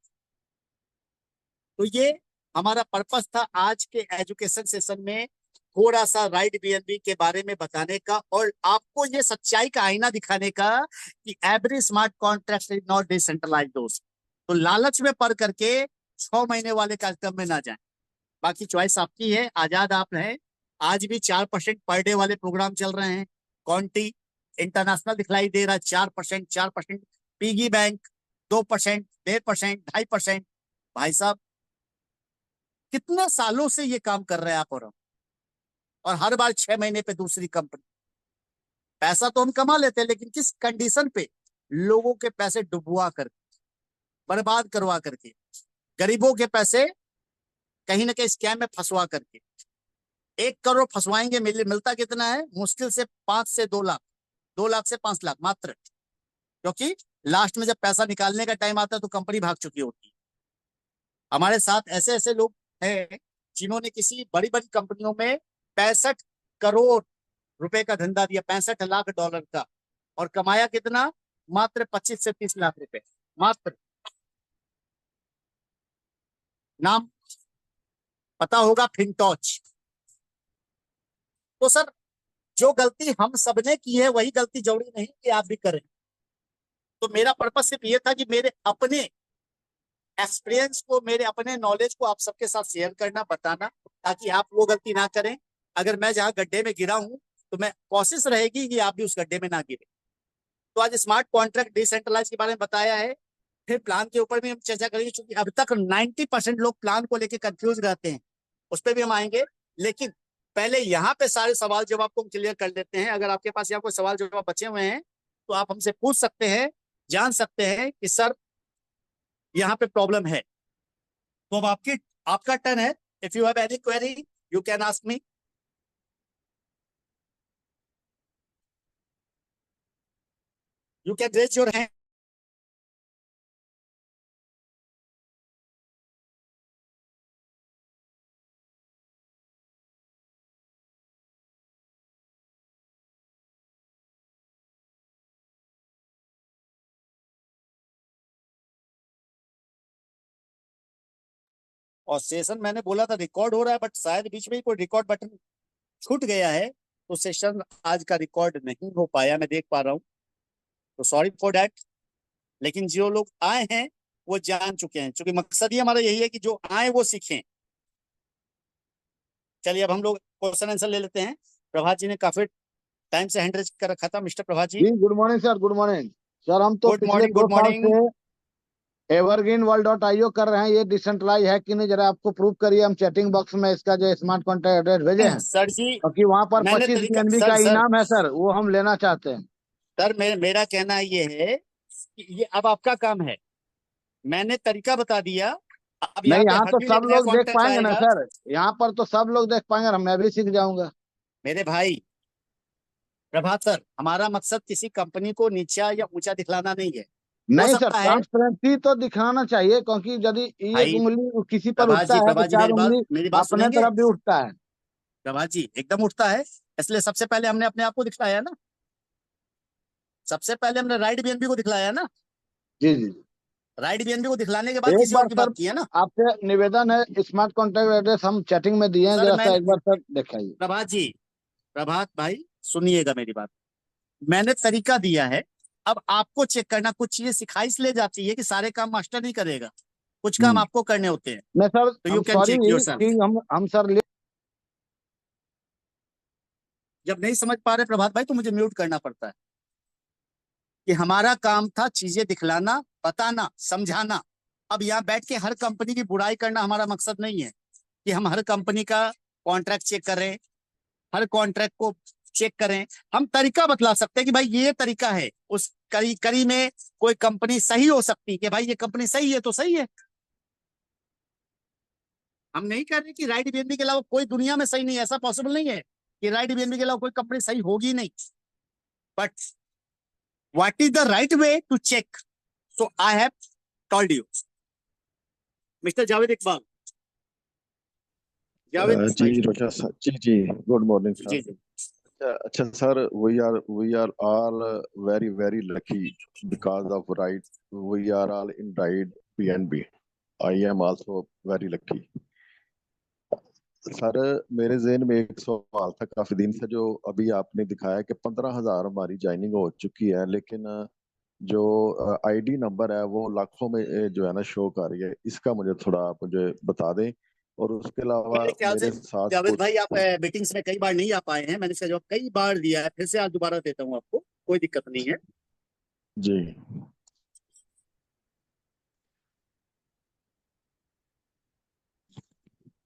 तो ये हमारा पर्पस था आज के एजुकेशन सेशन में, थोड़ा सा राइट बीएनबी के बारे में बताने का और आपको ये सच्चाई का आईना दिखाने का कि every smart contract is not decentralize दोस्त। तो लालच में पड़ करके 6 महीने वाले कार्यक्रम में ना जाएं। बाकी चॉइस आपकी है, आजाद आप हैं। आज भी 4% पर डे वाले प्रोग्राम चल रहे हैं। कॉन्टी इंटरनेशनल दिखलाई दे रहा है 4%, 4%। Piggy bank 2%, 1.5%, 2.5%। भाई साहब कितना सालों से ये काम कर रहे हैं आप और हर बार 6 महीने पे दूसरी कंपनी। पैसा तो हम कमा लेते हैं, लेकिन किस कंडीशन पे? लोगों के पैसे डुबवा करके, बर्बाद करवा करके, गरीबों के पैसे कहीं ना कहीं स्कैम में फंसवा करके। 1 करोड़ फंसवाएंगे, मिलता कितना है? मुश्किल से 5 से 2 लाख, 2 लाख से 5 लाख मात्र, क्योंकि लास्ट में जब पैसा निकालने का टाइम आता है तो कंपनी भाग चुकी होती है। हमारे साथ ऐसे ऐसे लोग हैं जिन्होंने किसी बड़ी बड़ी कंपनियों में 65 करोड़ रुपए का धंधा दिया, 65 लाख डॉलर का, और कमाया कितना? मात्र 25 से 30 लाख रुपए मात्र। नाम पता होगा, फिनटॉच। तो सर जो गलती हम सबने की है वही गलती जरूरी नहीं कि आप भी करें। तो मेरा पर्पस सिर्फ ये था कि मेरे अपने एक्सपीरियंस को, मेरे अपने नॉलेज को आप सबके साथ शेयर करना, बताना, ताकि आप वो गलती ना करें। अगर मैं जहां गड्ढे में गिरा हूं तो मैं कोशिश रहेगी कि आप भी उस गड्ढे में ना गिरे। तो आज स्मार्ट कॉन्ट्रैक्ट डिसेंट्रलाइज के बारे में बताया है, फिर प्लान के ऊपर भी हम चर्चा करेंगे, क्योंकि अब तक 90% लोग प्लान को लेकर कंफ्यूज रहते हैं, उस पर भी हम आएंगे। लेकिन पहले यहाँ पे सारे सवाल जवाब को हम क्लियर कर लेते हैं। अगर आपके पास यहाँ कोई सवाल जवाब बचे हुए हैं तो आप हमसे पूछ सकते हैं, जान सकते हैं कि सर यहाँ पे प्रॉब्लम है। तो अब आपका टर्न है। If you have any query you can ask me. You can raise your hand. और सेशन मैंने बोला था रिकॉर्ड हो रहा है, बट शायद बीच में ही कोई रिकॉर्ड बटन छूट गया है, तो सेशन आज का रिकॉर्ड नहीं हो पाया, मैं देख पा रहा हूँ। तो सॉरी फॉर दैट। लेकिन जो लोग आए हैं वो जान चुके हैं, क्योंकि मकसद ही हमारा यही है कि जो आए वो सीखें। चलिए अब हम लोग क्वेश्चन आंसर ले लेते हैं। प्रभात जी ने काफी टाइम से हैंड रेज कर रखा था। मिस्टर प्रभात जी, जी good morning sir. Good morning sir. हम तो गुड पिछले मॉर्निंग। 2 गुड साल मॉर्निंग। से एवरग्रीन वर्ल्ड.io कर रहे हैं। ये डिसेंट्रलाइज है कि नहीं, जरा आपको प्रूव करिए। हम चैटिंग बॉक्स में इसका जो स्मार्ट कॉन्टैक्ट एड्रेस भेजे हैं, सर जी क्योंकि वहां पर मैंने 25 तरीका, बीएनबी सर का सर इनाम है सर, वो हम लेना चाहते हैं। सर मेरा कहना ये है कि ये अब आपका काम है। मैंने तरीका बता दिया। अब नहीं, यहाँ पे यहाँ तो हर सब एक नया लोग देख कॉन्टेक्ट पाएंगे ना आएगा। सर, यहाँ पर तो सब लोग देख पाएंगे और मैं भी सीख जाऊंगा। मेरे भाई प्रभात सर, हमारा मकसद किसी कंपनी को नीचा या ऊंचा दिखलाना नहीं है। हो नहीं सर, सकता है ट्रांसपेरेंसी तो दिखाना चाहिए, क्योंकि यदि एक भाई, उंगली किसी पर प्रभात उठता जी, है तो प्रभात जी 4 उंगली मेरी बात अपने सुनेंगे? तरफ भी उठता है। प्रभात जी एकदम उठता है, इसलिए सबसे पहले हमने अपने आप को दिखलाया ना। सबसे पहले हमने राइट बीएनबी को दिखलाया ना। जी जी जी। राइट बीएनबी को दिखलाने के बाद एक किसी और बार की सर बात की है ना। आपसे निवेदन है, स्मार्ट कॉन्टैक्ट एड्रेस हम चैटिंग में दिए हैं, सर जरा सा मैंने, एक बार सर दिखाइए। प्रभात जी, प्रभात भाई सुनिएगा मेरी बात। मैंने तरीका दिया है, अब आपको चेक करना। कुछ चीजें सिखाई इसलिए जाती है कि सारे काम मास्टर नहीं करेगा, कुछ काम आपको करने होते हैं। नहीं सर, तो यू हम कैन सॉरी चेक योर कि सेल्फ। हम सर जब नहीं समझ पा रहे प्रभात भाई तो मुझे म्यूट करना पड़ता है। कि हमारा काम था चीजें दिखलाना, बताना, समझाना। अब यहाँ बैठ के हर कंपनी की बुराई करना हमारा मकसद नहीं है कि हम हर कंपनी का कॉन्ट्रैक्ट चेक करें, हर कॉन्ट्रैक्ट को चेक करें। हम तरीका बतला सकते हैं कि भाई ये तरीका है। उस करी करी में कोई कंपनी सही हो सकती है कि भाई ये कंपनी सही है तो सही है। हम नहीं कह रहे कि राइट बीएनबी के अलावा कोई दुनिया में सही नहीं है, ऐसा पॉसिबल नहीं है कि राइट बीएनबी के अलावा कोई कंपनी सही होगी नहीं, but what is the right way to check, so I have told you. Mister Javed Iqbal, Javed ji Rosha sir, जी गुड मॉर्निंग जी सर। जी अच्छा sir, we are all very very lucky because of right, we are all in right PNB. I am also very lucky. Sir मेरे जहन में एक सवाल था काफी दिन से, जो अभी आपने दिखाया कि 15,000 हमारी ज्वाइनिंग हो चुकी है, लेकिन जो आईडी नंबर है वो लाखों में जो है ना शो कर रही है। इसका मुझे थोड़ा आप मुझे बता दें। और उसके अलावा मेरे ख्याल से मेरे साथ जावेद कुछ भाई आप मीटिंग्स में कई बार नहीं आ पाए हैं, मैंने इसका जवाब कई बार दिया है, फिर से आज दोबारा देता हूँ आपको, कोई दिक्कत नहीं है। जी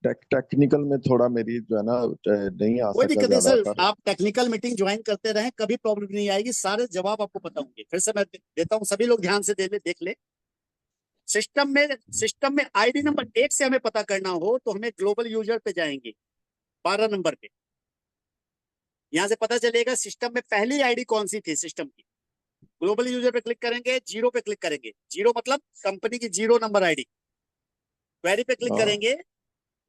टेक्निकल में थोड़ा मेरी जो है ना नहीं आ कोई सका दिक्कत नहीं ज्यादा सर, सर। आप टेक्निकल मीटिंग ज्वाइन करते रहें, कभी प्रॉब्लम नहीं आएगी, सारे जवाब आपको पता होंगे। फिर से मैं देता हूँ, सभी लोग ध्यान से देख ले। सिस्टम में आईडी नंबर 1 से हमें पता करना हो तो हमें ग्लोबल यूजर पे जाएंगे, 12 नंबर पे। यहां से पता चलेगा सिस्टम में पहली आईडी कौन सी थी सिस्टम की। ग्लोबल यूजर पे क्लिक करेंगे, जीरो पे क्लिक करेंगे, जीरो मतलब कंपनी की 0 नंबर आईडी। क्वेरी पे क्लिक हाँ करेंगे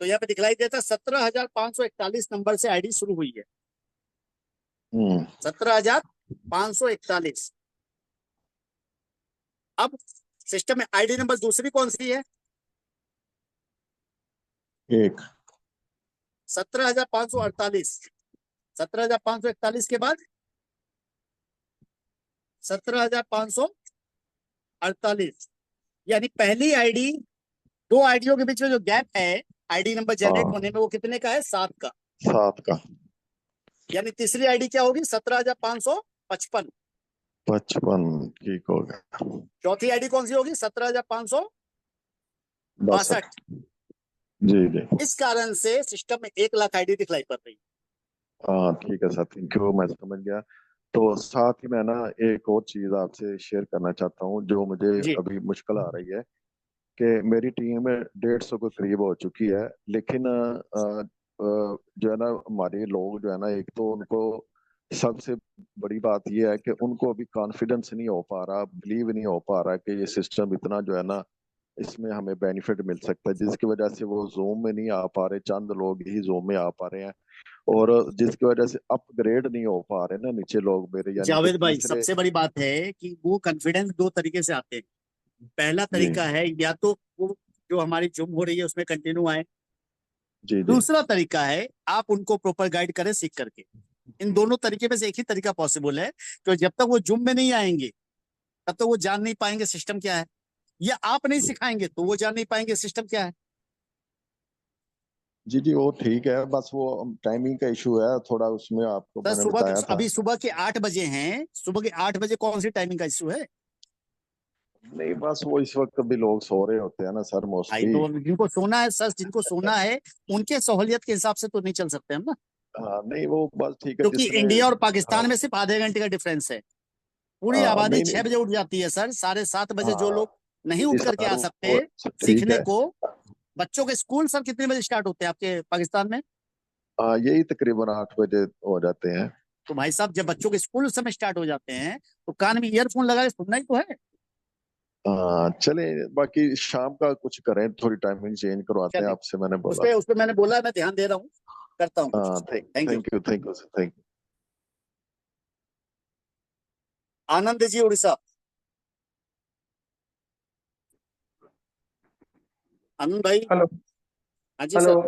तो यहाँ पे दिखलाई देता 17,541 नंबर से आईडी शुरू हुई है, 17,541। अब सिस्टम में आईडी नंबर दूसरी कौन सी है? एक 17,548। 17,541 के बाद 17,548, यानी पहली आईडी, दो आईडियों के बीच में जो गैप है आईडी नंबर जनरेट हाँ होने में, वो कितने का है? 7 का। 7 का। यानी तीसरी आईडी क्या होगी? 17,555। 55 ठीक हो गया। चौथी आईडी कौन सी होगी? 17,562। 62 जी जी। इस कारण से सिस्टम में 1 लाख आईडी दिखलाई पड़ रही है। हाँ ठीक है सर, थैंक यू, मैं समझ गया। तो साथ ही मैं ना एक और चीज आपसे शेयर करना चाहता हूँ जो मुझे जी अभी मुश्किल आ रही है कि मेरी टीम 150 के करीब हो चुकी है, लेकिन जो है ना हमारे लोग जो है ना, एक तो उनको सबसे बड़ी बात यह है कि उनको अभी कॉन्फिडेंस नहीं हो पा रहा, बिलीव नहीं हो पा रहा कि ये सिस्टम इतना जो है ना इसमें हमें बेनिफिट मिल सकता है, जिसकी वजह से वो जूम में नहीं आ पा रहे। चंद लोग ही जूम में आ पा रहे हैं, और जिसकी वजह से अपग्रेड नहीं हो पा रहे ना नीचे लोग मेरे, यानी कि जावेद भाई, तीसरे। सबसे बड़ी बात है कि वो कॉन्फिडेंस 2 तरीके से आते हैं। पहला जी तरीका है या तो वो जो हमारी जुम हो रही है उसमें कंटिन्यू आए, जी जी दूसरा तरीका है आप उनको प्रॉपर गाइड करें सीख करके। इन दोनों तरीके में से एक ही तरीका पॉसिबल है, तो जब तक वो जुम में नहीं आएंगे तब तक वो जान नहीं पाएंगे सिस्टम क्या है, या आप नहीं सिखाएंगे तो वो जान नहीं पाएंगे सिस्टम क्या है। जी जी, वो ठीक है, बस वो टाइमिंग का इशू है थोड़ा, उसमें आपको सर मैंने सुबह बताया था। अभी सुबह के 8 बजे हैं, सुबह के 8 बजे कौन सी टाइमिंग का इशू है? नहीं बस वो इस वक्त भी लोग सो रहे होते हैं ना सर, भाई मोस्टली। तो जिनको सोना है सर, जिनको सोना है उनके सहूलियत के हिसाब से तो नहीं चल सकते हम ना, हाँ नहीं वो बस ठीक है क्योंकि जिसने। इंडिया और हाँ पाकिस्तान में सिर्फ आधे घंटे का डिफरेंस है। पूरी हाँ आबादी नहीं 6 नहीं। बजे उठ जाती है सर, 7:30 बजे जो हाँ लोग नहीं जी जी उठ करके सर, आ वो सकते ठीक सीखने है। को। बच्चों के स्कूल सर कितने बजे स्टार्ट होते हैं आपके पाकिस्तान में? हाँ यही तकरीबन 8 बजे हो जाते हैं। तो भाई साहब, जब बच्चों के स्कूल उस समय स्टार्ट हो जाते हैं तो कान में ईयरफोन लगा के सुनना ही तो है। हाँ चले, बाकी शाम का कुछ करें, थोड़ी टाइमिंग चेंज करवाते हैं चलिए, आपसे, मैंने उस बोला पे था। उस पे मैंने बोला है, मैं ध्यान दे रहा हूँ, करता हूँ हाँ कुछ। Thank you. Thank you sir, thank Anand ji, Orissa. Anand भाई। हेलो। हाँ जी हेलो। सर।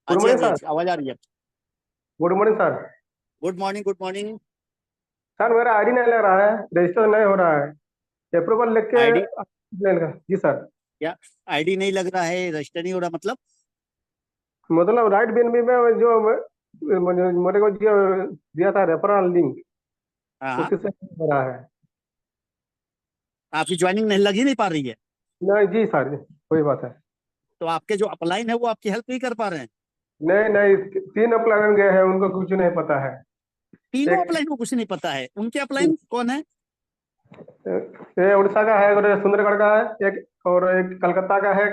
हाँ गुड जी हाँ मॉर्निंग जी हाँ सर। जी, आवाज आ रही है। Good morning sir. Good morning, good morning. Sir मेरा आईडी नहीं लग रहा है, रजिस्टर नहीं हो रहा है, अप्रूवल लिख के आईडी जी सर। क्या? आईडी नहीं लग रहा है, रजिस्टर नहीं हो रहा मतलब? मतलब राइट बीएनबी में जो मेरे को जो दिया था रेफरल लिंक, हाँ हाँ, उसी से नहीं हो रहा है। आपकी ज्वाइनिंग नहीं लग ही नहीं पा रही है, नहीं जी सर, वही बात है। तो आपके जो अपलाइन है वो आपकी हेल्प नहीं कर पा रहे हैं। नहीं नहीं, 3 अप्लायन गए हैं, उनको कुछ नहीं पता है। तीनों एक अपलाइन को कुछ नहीं पता है, उनके अपलाइन कौन है? ये उड़ीसा का है, और सुंदरगढ़ का है एक, और एक कलकत्ता का है।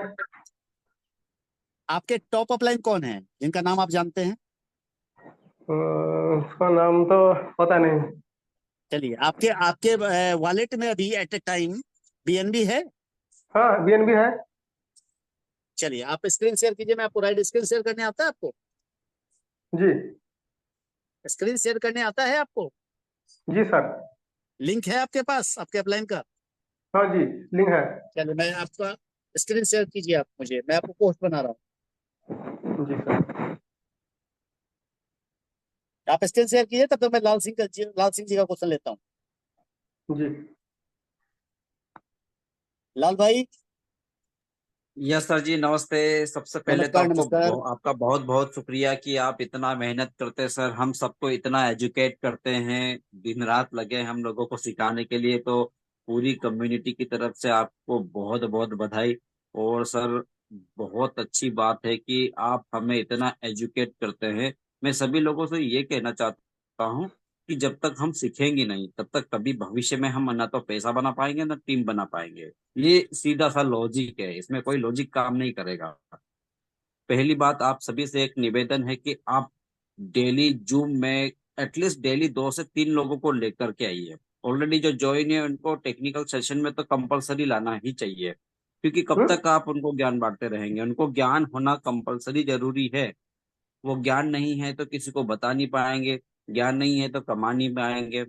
आपके टॉप अपलाइन कौन है जिनका नाम आप जानते हैं? उसका नाम तो पता नहीं। चलिए, आपके आपके वॉलेट में अभी एट ए टाइम बीएनबी है? हाँ, बीएनबी है। चलिए, आप स्क्रीन शेयर कीजिए, मैं आपको राइट स्क्रीन शेयर करने आता है आपको? जी। स्क्रीन शेयर करने आता है आपको? जी सर। लिंक है आपके पास आपके अपलाइन का? हाँ जी, लिंक है। चलिए, मैं आपका स्क्रीन शेयर कीजिए आप मुझे, मैं आपको पोस्ट बना रहा हूँ। जी सर। आप स्क्रीन शेयर कीजिए, तब तक मैं लाल सिंह जी का क्वेश्चन लेता हूँ। जी। लाल भाई। यस सर जी, नमस्ते। सबसे पहले तो नमस्कार नमस्कार। आपका बहुत बहुत शुक्रिया कि आप इतना मेहनत करते हैं सर, हम सबको इतना एजुकेट करते हैं, दिन रात लगे हैं हम लोगों को सिखाने के लिए। तो पूरी कम्युनिटी की तरफ से आपको बहुत बहुत बधाई। और सर, बहुत अच्छी बात है कि आप हमें इतना एजुकेट करते हैं। मैं सभी लोगों से ये कहना चाहता हूँ कि जब तक हम सीखेंगे नहीं तब तक कभी भविष्य में हम ना तो पैसा बना पाएंगे ना टीम बना पाएंगे। ये सीधा सा लॉजिक है, इसमें कोई लॉजिक काम नहीं करेगा। पहली बात, आप सभी से एक निवेदन है कि आप डेली जूम में एटलीस्ट डेली 2 से 3 लोगों को लेकर के आइए। ऑलरेडी जो ज्वाइन है उनको टेक्निकल सेशन में तो कंपलसरी लाना ही चाहिए, क्योंकि कब हम्म। तक आप उनको ज्ञान बांटते रहेंगे। उनको ज्ञान होना कंपलसरी जरूरी है। वो ज्ञान नहीं है तो किसी को बता नहीं पाएंगे, ज्ञान नहीं है तो कमा नहीं पाएंगे,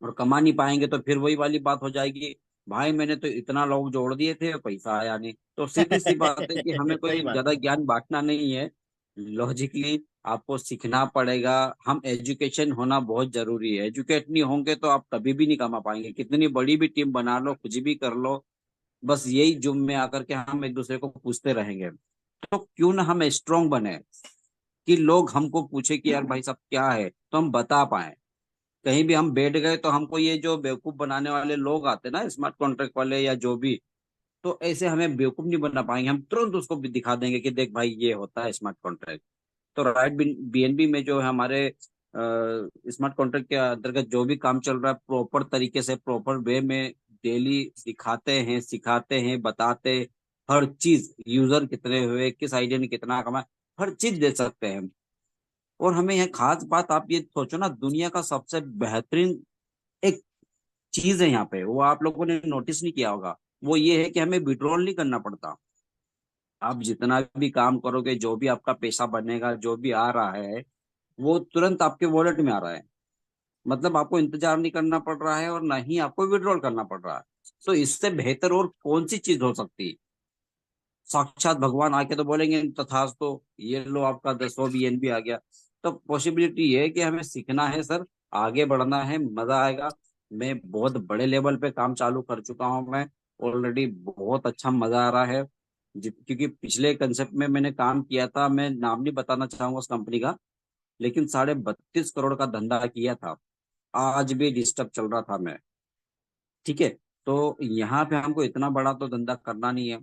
और कमा नहीं पाएंगे तो फिर वही वाली बात हो जाएगी, भाई मैंने तो इतना लोग जोड़ दिए थे पैसा आया नहीं। तो सीधी सी बात है कि हमें सही कोई बात ज्यादा ज्ञान बांटना नहीं है। लॉजिकली आपको सीखना पड़ेगा। हम एजुकेशन होना बहुत जरूरी है। एजुकेट नहीं होंगे तो आप कभी भी नहीं कमा पाएंगे, कितनी बड़ी भी टीम बना लो, कुछ भी कर लो, बस यही जुम में आकर के हम एक दूसरे को पूछते रहेंगे। तो क्यों ना हम स्ट्रोंग बने कि लोग हमको पूछे कि यार भाई साहब क्या है, तो हम बता पाए। कहीं भी हम बैठ गए तो हमको ये जो बेवकूफ बनाने वाले लोग आते ना, स्मार्ट कॉन्ट्रैक्ट वाले या जो भी, तो ऐसे हमें बेवकूफ नहीं बना पाएंगे। हम तुरंत उसको भी दिखा देंगे कि देख भाई ये होता है स्मार्ट कॉन्ट्रैक्ट। तो राइट बीएनबी में जो है हमारे स्मार्ट कॉन्ट्रैक्ट के अंतर्गत जो भी काम चल रहा है, प्रॉपर तरीके से प्रॉपर वे में डेली दिखाते हैं, सिखाते हैं, बताते। हर चीज, यूजर कितने हुए, किस आइडिया ने कितना कमाया, हर चीज दे सकते हैं। और हमें यह खास बात, आप ये सोचो ना, दुनिया का सबसे बेहतरीन एक चीज है यहाँ पे, वो आप लोगों ने नोटिस नहीं किया होगा। वो ये है कि हमें विड्रॉल नहीं करना पड़ता। आप जितना भी काम करोगे, जो भी आपका पैसा बनेगा, जो भी आ रहा है, वो तुरंत आपके वॉलेट में आ रहा है। मतलब आपको इंतजार नहीं करना पड़ रहा है और ना ही आपको विड्रॉल करना पड़ रहा है। तो इससे बेहतर और कौन सी चीज हो सकती है? साक्षात भगवान आके तो बोलेंगे तथास्तु, ये लो आपका 10 बीएनबी आ गया। तो पॉसिबिलिटी ये है कि हमें सीखना है सर, आगे बढ़ना है, मजा आएगा। मैं बहुत बड़े लेवल पे काम चालू कर चुका हूँ मैं ऑलरेडी, बहुत अच्छा मजा आ रहा है। क्योंकि पिछले कंसेप्ट में मैंने काम किया था, मैं नाम नहीं बताना चाहूंगा उस कंपनी का, लेकिन 32.5 करोड़ का धंधा किया था। आज भी डिस्टर्ब चल रहा था मैं। ठीक है। तो यहाँ पे हमको इतना बड़ा तो धंधा करना नहीं है।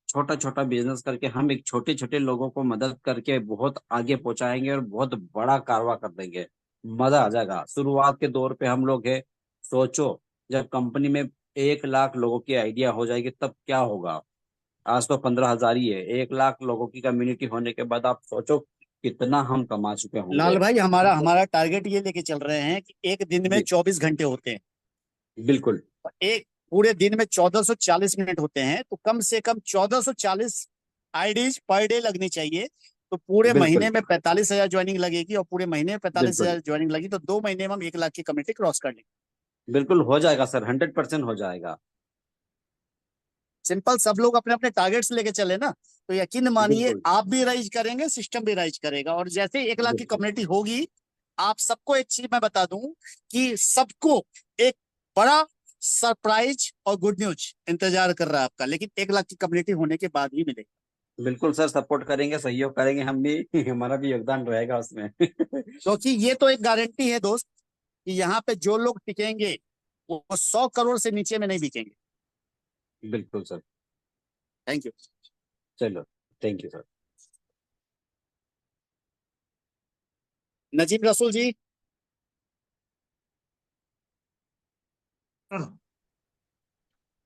छोटा छोटा बिजनेस करके हम एक छोटे छोटे लोगों को मदद करके बहुत आगे पहुंचाएंगे और बहुत बड़ा कारवा कर देंगे। मजा आ जाएगा। शुरुआत के दौर पे हम लोग है, सोचो जब कंपनी में 1 लाख लोगों की आइडिया हो जाएगी तब क्या होगा। आज तो 15,000 ही है, 1 लाख लोगों की कम्युनिटी होने के बाद आप सोचो कितना हम कमा चुके होंगे। लाल भाई, हमारा हमारा टारगेट ये लेके चल रहे हैं कि एक दिन में जी 24 घंटे होते हैं, बिल्कुल। और एक पूरे दिन में 1440 मिनट होते हैं, तो कम से कम 1440 आईडीज पर डे लगनी चाहिए। तो पूरे महीने बिल्कुल में 45,000 ज्वाइनिंग लगेगी, और पूरे महीने में पैंतालीस बिल्कुल हजार ज्वाइनिंग लगी तो 2 महीने में हम 1 लाख की कम्युनिटी क्रॉस कर लेंगे। बिल्कुल हो जाएगा सर, 100% हो जाएगा। सिंपल, सब लोग अपने अपने टारगेट्स लेके चले ना, तो यकीन मानिए बिल्कुल आप भी राइज करेंगे, सिस्टम भी राइज करेगा। और जैसे 1 लाख की बिल्कुल कम्युनिटी होगी, आप सबको एक चीज मैं बता दूं कि सबको एक बड़ा सरप्राइज और गुड न्यूज इंतजार कर रहा है आपका, लेकिन 1 लाख की कम्युनिटी होने के बाद ही मिलेगा। बिल्कुल सर, सपोर्ट करेंगे, सहयोग करेंगे हम भी हमारा भी योगदान रहेगा उसमें क्योंकि ये तो एक गारंटी है दोस्त कि यहाँ पे जो लोग टिकेंगे वो 100 करोड़ से नीचे में नहीं बिकेंगे। बिल्कुल सर। Thank you. चलो, थैंक यू सर। नजीम रसूल जी। हाँ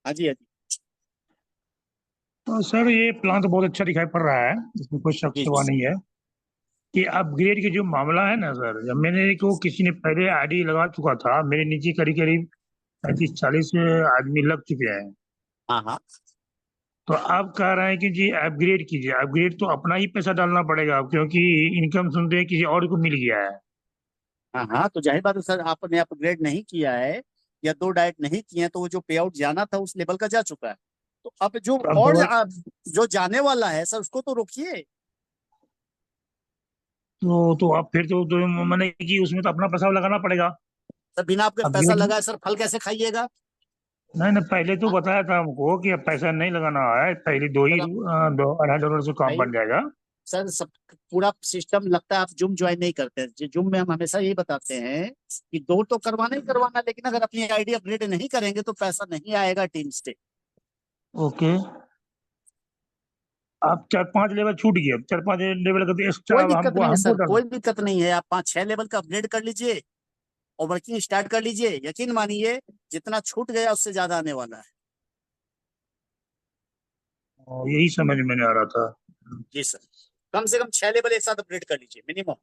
जी, हाँ जी। तो सर ये प्लान तो बहुत अच्छा दिखाई पड़ रहा है, इसमें कोई शक जी सवाल जी नहीं है कि अपग्रेड के जो मामला है ना सर, जब मैंने को किसी ने पहले आईडी लगा चुका था, मेरे नीचे करीब करीब 35-40 आदमी लग चुके हैं। हाँ हाँ तो आप कह रहे हैं कि जी अपग्रेड कीजिए, अपग्रेड तो अपना ही पैसा डालना पड़ेगा क्योंकि इनकम सुनते हैं किसी और को मिल गया है। हाँ हाँ, तो जाहिर बात है सर, आपने अपग्रेड नहीं किया है या 2 डाइट नहीं किए हैं, तो वो जो पे आउट जाना था उस लेवल का जा चुका है। तो अब जो तो अब और दोबारा जो जाने वाला है सर, उसको तो रोकिए। तो आप फिर तो मैंने कि उसमें तो अपना पैसा लगाना पड़ेगा। सर बिना आपके पैसा अपग्रेड लगाए सर फल कैसे खाइएगा? नहीं नहीं, पहले तो हाँ, बताया था हमको कि अब पैसा नहीं लगाना है, पहले सर दो $2.5 से काम भाई, बन जाएगा। सर सब पूरा सिस्टम लगता है आप जुम ज्वाइन नहीं करते हैं। जुम में हम हमेशा यही बताते हैं कि 2 तो करवाना ही करवाना, लेकिन अगर अपनी आईडी अपग्रेड नहीं करेंगे तो पैसा नहीं आएगा टीम से। ओके, आप 4-5 लेवल छूट गए, अब 4-5 लेवल का तो एक्स्ट्रा कोई दिक्कत हमको नहीं है हमको सर, डालना। कोई दिक्कत नहीं है। आप 5-6 लेवल का अपग्रेड कर लीजिए और वर्किंग स्टार्ट कर लीजिए। यकीन मानिए जितना छूट गया उससे ज्यादा आने वाला है। यही समझ में नहीं आ रहा था। जी सर, कम से कम 6 लेवल एक साथ अपग्रेड कर लीजिए मिनिमम।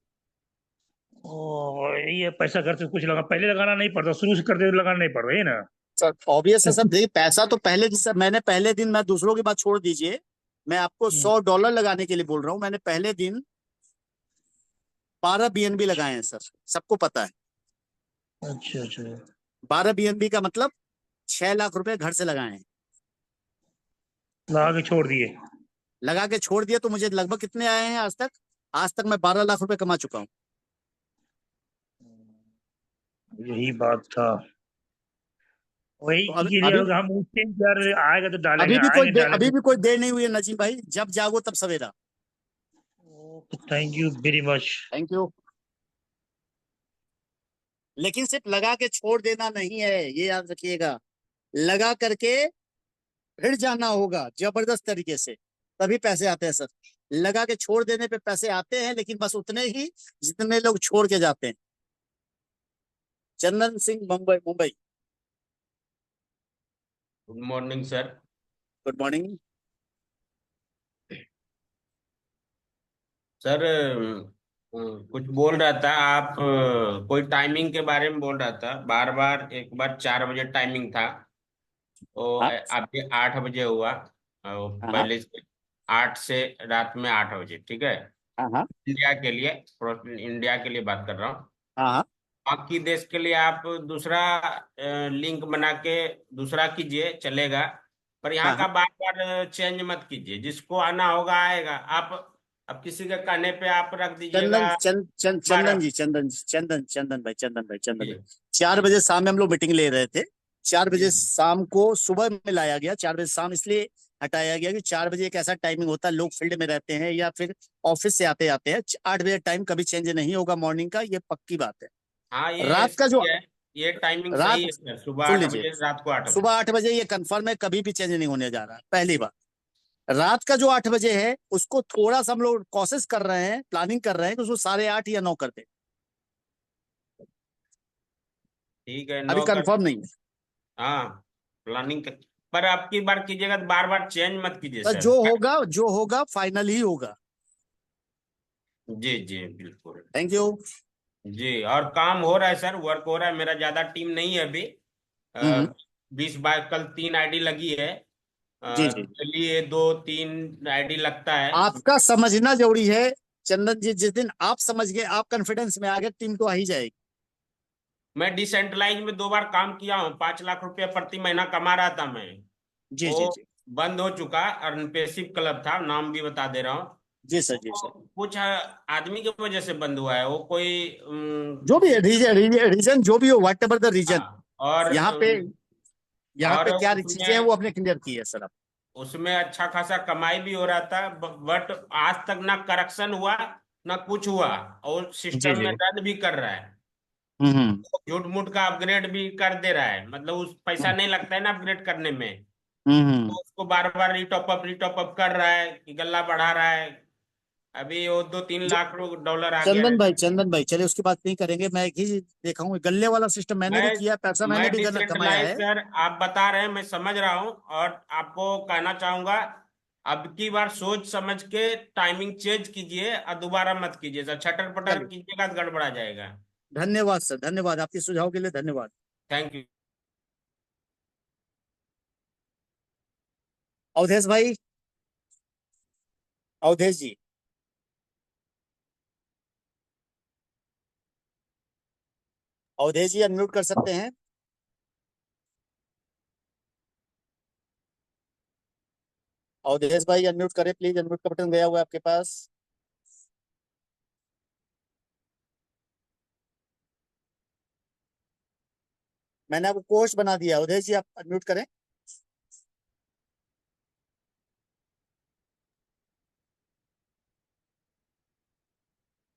ये पैसा घर से कुछ लगा पहले लगाना नहीं पड़ता, शुरू से करते लगाना नहीं पड़ रहा है ना। सर ऑब्वियस है सर, देखिए पैसा तो पहले सर, मैंने पहले दिन, मैं दूसरों की बात छोड़ दीजिए, मैं आपको $100 लगाने के लिए बोल रहा हूँ। मैंने पहले दिन 12 BNB लगाए हैं सर, सबको पता है। अच्छा अच्छा, 12 BNB का मतलब 6 लाख रुपए घर से लगाए हैं। लगा के छोड़ दिए। लगा के छोड़ दिया तो मुझे लगभग कितने आए हैं आज तक? आज तक मैं 12 लाख रुपए कमा चुका हूँ। यही बात था, वही तो के लिए अभी अगर हम उससे यार आएगा तो डालेंगे, अभी भी आएंगे अभी डालेंगे। भी कोई देर नहीं हुई है नजीम भाई, जब जागो तब सवेरा। Thank you very much. Thank you. लेकिन सिर्फ लगा के छोड़ देना नहीं है, ये याद रखिएगा। लगा करके फिर जाना होगा जबरदस्त तरीके से, तभी पैसे आते हैं सर। लगा के छोड़ देने पे पैसे आते हैं, लेकिन बस उतने ही जितने लोग छोड़ के जाते हैं। Chandan Singh, Mumbai Mumbai. Good morning sir. Good morning. Sir कुछ बोल रहा था आप, कोई टाइमिंग के बारे में बोल रहा था बार बार। एक बार 4 बजे टाइमिंग था, तो हाँ अभी 8 बजे हुआ। हाँ पहले से 8 से रात में 8 बजे, ठीक है। हाँ हाँ इंडिया के लिए, इंडिया के लिए बात कर रहा हूँ। हाँ बाकी देश के लिए आप दूसरा लिंक बना के दूसरा कीजिए, चलेगा। पर यहाँ हाँ का हाँ। बार बार चेंज मत कीजिए, जिसको आना होगा आएगा। आप अब किसी के कहने पे आप रख चंदन दीजिएगा चंदन 12। जी, चंदन भाई। जी 4 बजे शाम में हम लोग मीटिंग ले रहे थे। 4 जी बजे शाम को सुबह में लाया गया, 4 बजे शाम इसलिए हटाया गया कि 4 बजे एक ऐसा टाइमिंग होता है, लोग फील्ड में रहते हैं या फिर ऑफिस से आते आते हैं। 8 बजे टाइम कभी चेंज नहीं होगा मॉर्निंग का, ये पक्की बात है। हाँ, ये रात का जो सही है। ये टाइमिंग रात, सही है सर, सुबह सुन 8 लीजिए, बजे रात को 8 सुबह बजे 8 बजे ये कंफर्म है, कभी भी चेंज नहीं होने जा रहा है, पहली बात। रात का जो 8 बजे है उसको थोड़ा सा हम लोग कोशिश कर रहे हैं, प्लानिंग कर रहे हैं कि उसको 8:30 या 9 कर दे। ठीक है, अभी 9 कर। कंफर्म नहीं है। हाँ, प्लानिंग कर। पर अब की बार कीजिएगा तो बार बार चेंज मत कीजिए तो सर। जो होगा फाइनल ही होगा। जी जी बिल्कुल। Thank you. जी, और काम हो रहा है सर, वर्क हो रहा है। मेरा ज्यादा टीम नहीं है अभी। हम्म। 20 22 कल 3 आईडी लगी है। जी जी, चलिए 2 3 आईडी लगता है। आपका समझना जरूरी है चंदन जी। जिस दिन आप समझ गए, आप कॉन्फिडेंस में आ गए, टीम तो आ ही जाएगी। मैं डिसेंट्रलाइज में 2 बार काम किया हूँ, 5 लाख रुपया प्रति महीना कमा रहा था मैं। जी वो जी जी बंद हो चुका, अर्नपेसिव क्लब था, नाम भी बता दे रहा हूँ। जी सर, जी वो सर। कुछ आदमी की वजह से बंद हुआ है, वो कोई जो भी है किसी। रीजन जो भी हो, व्हाट एवर द रीजन, हाँ, और यहाँ पे यहाँ और पे क्या चीजें हैं उसमें वो अपने क्लियर की है सर आप। उसमें अच्छा खासा कमाई भी हो रहा था। बट आज तक ना करेक्शन हुआ, ना कुछ हुआ, और जी सिस्टम जी। में रन भी कर रहा है। हम्म झूठ मूठ का अपग्रेड भी कर दे रहा है, मतलब उस पैसा नहीं लगता है ना अपग्रेड करने में। हम्म। तो उसको बार बार रिटॉप अप कर रहा है कि गल्ला बढ़ा रहा है। अभी वो 2 3 लाख डॉलर आ गया है। चंदन भाई चलिए उसकी बात नहीं करेंगे। मैं एक ही देखा हूँ, गल्ले वाला सिस्टम मैंने भी मैं किया, पैसा मैंने मैं भी कमाया डिसेंट्रलाइज है। सर, आप बता रहे हैं, मैं समझ रहा हूँ, और आपको कहना चाहूंगा अब की बार सोच समझ के टाइमिंग चेंज कीजिए और दोबारा मत कीजिए सर, छटर पटर चलिए, कीजिएगा तो गड़बड़ा जाएगा। धन्यवाद सर, धन्यवाद आपके सुझाव के लिए, धन्यवाद। Thank you. अवधेश भाई, अवधेश जी, अवधेश जी अनम्यूट कर सकते हैं? अवधेश भाई अनम्यूट करें प्लीज, अनम्यूट का बटन गया हुआ है आपके पास। मैंने आपको कोच बना दिया, अवधेश जी आप अनम्यूट करें।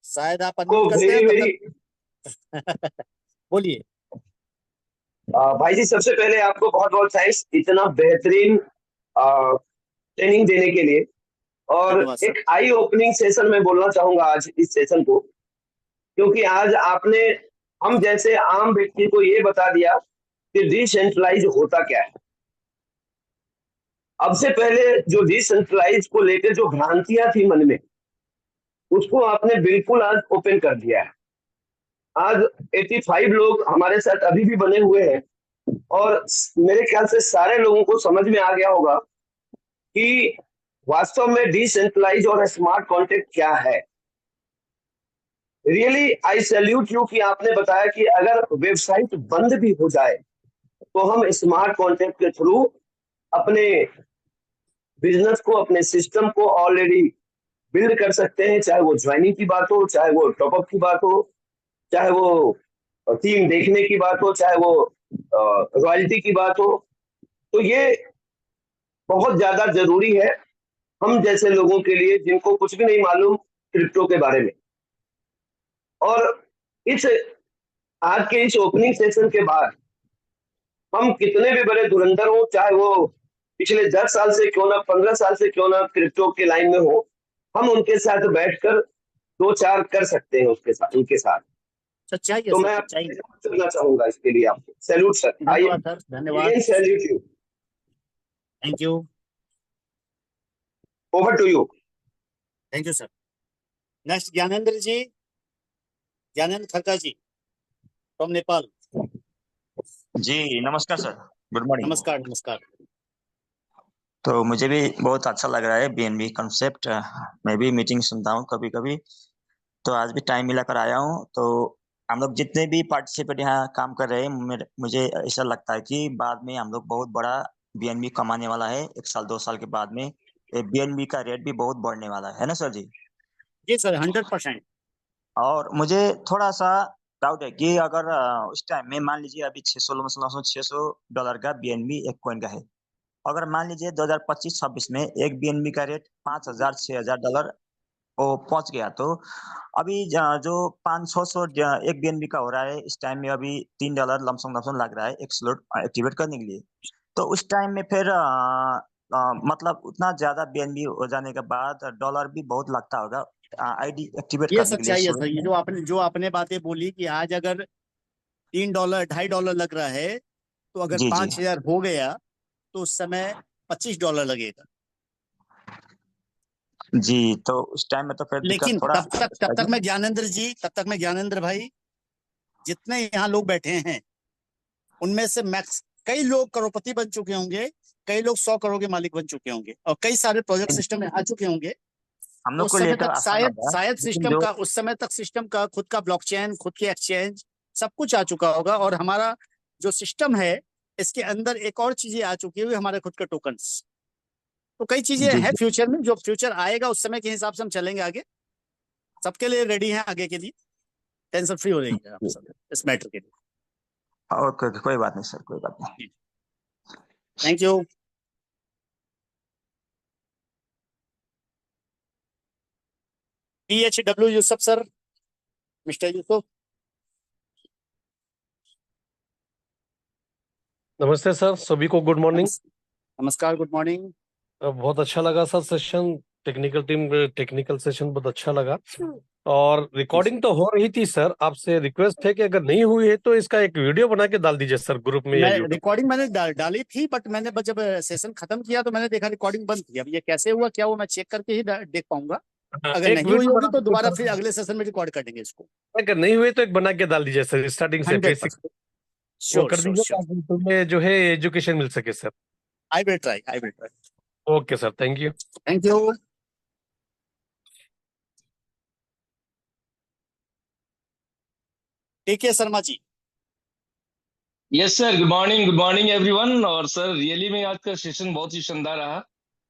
शायद आप को अनम्यूट करते हैं वेरी तब वेरी तक बोलिए। भाई जी, सबसे पहले आपको बहुत बहुत थैंक्स इतना बेहतरीन ट्रेनिंग देने के लिए। और धन्यवाद सर। एक आई ओपनिंग सेशन में बोलना चाहूंगा आज इस सेशन को, क्योंकि आज आपने हम जैसे आम व्यक्ति को ये बता दिया कि डिसेंट्रलाइज होता क्या है। अब से पहले जो डिसेंट्रलाइज को लेकर जो भ्रांतियां थी मन में, उसको आपने बिल्कुल आज ओपन कर दिया है। आज 85 लोग हमारे साथ अभी भी बने हुए हैं, और मेरे ख्याल से सारे लोगों को समझ में आ गया होगा कि वास्तव में डिसेंट्रलाइज और स्मार्ट कॉन्ट्रैक्ट क्या है। रियली आई सैल्यूट यू कि आपने बताया कि अगर वेबसाइट बंद भी हो जाए तो हम स्मार्ट कॉन्ट्रैक्ट के थ्रू अपने बिजनेस को, अपने सिस्टम को ऑलरेडी बिल्ड कर सकते हैं, चाहे वो ज्वाइनिंग की बात हो, चाहे वो टॉपअप की बात हो, चाहे वो टीम देखने की बात हो, चाहे वो रॉयल्टी की बात हो। तो ये बहुत ज्यादा जरूरी है हम जैसे लोगों के लिए जिनको कुछ भी नहीं मालूम क्रिप्टो के बारे में। और इस आज के इस ओपनिंग सेशन के बाद हम कितने भी बड़े धुरंधर हो, चाहे वो पिछले 10 साल से क्यों ना, 15 साल से क्यों ना क्रिप्टो के लाइन में हो, हम उनके साथ बैठकर दो चार कर सकते हैं उसके साथ, उनके साथ। सच्चाई है तो सर, मैं सच्चाई है। करना चाहूंगा इसके लिए आपको सैल्यूट सर। आई धन्यवाद सर, धन्यवाद, again salute you. Thank you, over to you. Thank you sir. Next Gyanendra ji, Gyanendra Khadka ji from Nepal. जी नमस्कार सर, गुड मॉर्निंग। नमस्कार, नमस्कार। तो मुझे भी बहुत अच्छा लग रहा है बीएनबी कॉन्सेप्ट। मैं भी मीटिंग सुनता हूँ कभी कभी, तो आज भी टाइम मिला कर आया हूँ। तो हम लोग जितने भी पार्टिसिपेट यहाँ काम कर रहे हैं, मुझे ऐसा लगता है कि बाद में हम लोग बहुत बड़ा बीएनबी कमाने वाला है। 1 साल 2 साल के बाद में बीएनबी का रेट भी बहुत बढ़ने वाला है ना सर जी? जी सर, 100%। और मुझे थोड़ा सा डाउट है कि अगर उस टाइम में मान लीजिए अभी $600 का बीएनबी एक कॉइन का है, अगर मान लीजिए 2025-26 में एक बीएनबी का रेट $5,000-6,000 वो पहुंच गया, तो अभी जो 500 एक बीएनबी का हो रहा है इस टाइम में, अभी $3 लमसम लग रहा है एक स्लॉट एक्टिवेट करने के लिए। तो उस टाइम में फिर मतलब उतना ज्यादा बीएनबी हो जाने के बाद डॉलर भी बहुत लगता होगा आईडी एक्टिवेट ये करने के लिए सच्चाई है शुरू सर, ये में। जो आपने बातें बोली कि आज अगर $3 $2.5 लग रहा है, तो अगर जी जी 5,000 हो गया तो उस समय $25 लगेगा। जी, तो उस टाइम में तो फिर दिक्कत लेकिन थोड़ा तब तक मैं ज्ञानेंद्र जी, तब तक मैं ज्ञानेंद्र भाई, जितने यहाँ लोग बैठे हैं उनमें से मैक्स कई लोग करोड़पति बन चुके होंगे, कई लोग 100 करोड़ के मालिक बन चुके होंगे, और कई सारे प्रोजेक्ट सिस्टम में आ चुके होंगे। हम तो लोग उस को लिए समय तो तक आसान होगा, शायद लेकिन सिस्टम जो का, उस समय तक सिस्टम का खुद का ब्लॉकचेन, खुद की एक्सचेंज, सब कुछ आ चुका होगा। और हमारा जो सिस्टम है इसके अंदर एक और चीजें आ चुकी है, हमारे खुद के टोकन्स। तो कई चीजें जी हैं जी फ्यूचर में, जो फ्यूचर आएगा उस समय के हिसाब से हम चलेंगे आगे। सबके लिए रेडी हैं आगे के लिए, टेंशन फ्री हो जाइए आप सब इस मैटर के लिए। ओके ओके, कोई बात नहीं सर, कोई बात नहीं। Thank you. PHW Yusuf sir, mister Yusuf. नमस्ते सर, सभी को गुड मॉर्निंग। नमस्कार, गुड मॉर्निंग। बहुत अच्छा लगा sir session, technical team technical session बहुत अच्छा लगा और रिकॉर्डिंग तो हो रही थी सर। आपसे रिक्वेस्ट है कि अगर नहीं हुई है तो इसका एक वीडियो बना के डाल दीजिए सर ग्रुप में या मैं यूट्यूब। रिकॉर्डिंग मैंने डाली थी, बट मैंने जब सेशन खत्म किया तो मैंने देखा रिकॉर्डिंग बंद थी। अब ये कैसे हुआ क्या हुआ मैं चेक करके ही देख पाऊंगा। अगर एक नहीं हुई वीडियो होगी बना तो के दोबारा सर, फिर अगले सेशन में रिकॉर्ड कर देंगे इसको। अगर नहीं हुई तो एक बना के डाल दीजिए सर स्टार्टिंग से बेसिक 100%। वो श्योर कर श्योर दीजिए श्योर, ताकि तुम्हें जो है एजुकेशन मिल सके sir. I will try, I will try. Okay sir, thank you. Thank you. TK Sharma ji. Yes sir, good morning everyone. और सर रियली में आज का सेशन बहुत ही शानदार रहा।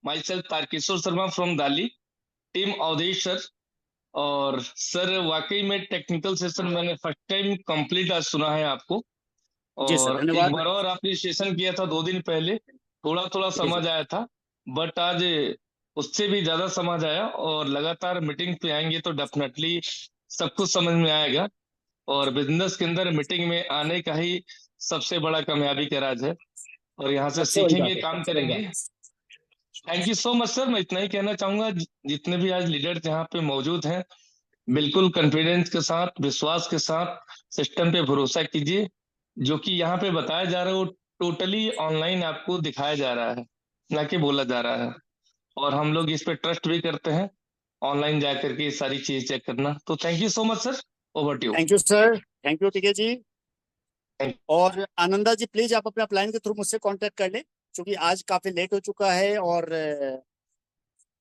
Myself Tarkeshwar Sharma from Delhi, team Avdhesh sir. और सर वाकई में टेक्निकल सेशन मैंने फर्स्ट टाइम कंप्लीट आज सुना है आपको। जी सर, और एक धन्यवाद। बार और आपने सेशन किया था 2 दिन पहले, थोड़ा थोड़ा जी समझ सर। आया था, बट आज उससे भी ज्यादा समझ आया। और लगातार मीटिंग पे आएंगे तो डेफिनेटली सब कुछ समझ में आएगा। और बिजनेस के अंदर मीटिंग में आने का ही सबसे बड़ा कामयाबी का राज है। और यहाँ से सबसे बड़ी बात सीखेंगे, है, काम सबसे बड़ी करेंगे। बात। Thank you so much sir. मैं इतना ही कहना चाहूंगा, जितने भी आज लीडर्स यहाँ पे मौजूद हैं, बिल्कुल कॉन्फिडेंस के साथ, विश्वास के साथ सिस्टम पे भरोसा कीजिए। जो कि यहाँ पे बताया जा रहा है वो टोटली ऑनलाइन आपको दिखाया जा रहा है, ना कि बोला जा रहा है। और हम लोग इस पे ट्रस्ट भी करते हैं, ऑनलाइन जा करके ये सारी चीज चेक करना। तो thank you so much sir, over to you. Thank you sir, thank you TK ji. और आनंदा जी प्लीज आप अपने अपलाइन के थ्रू मुझसे कांटेक्ट कर लें, क्योंकि आज काफी लेट हो चुका है और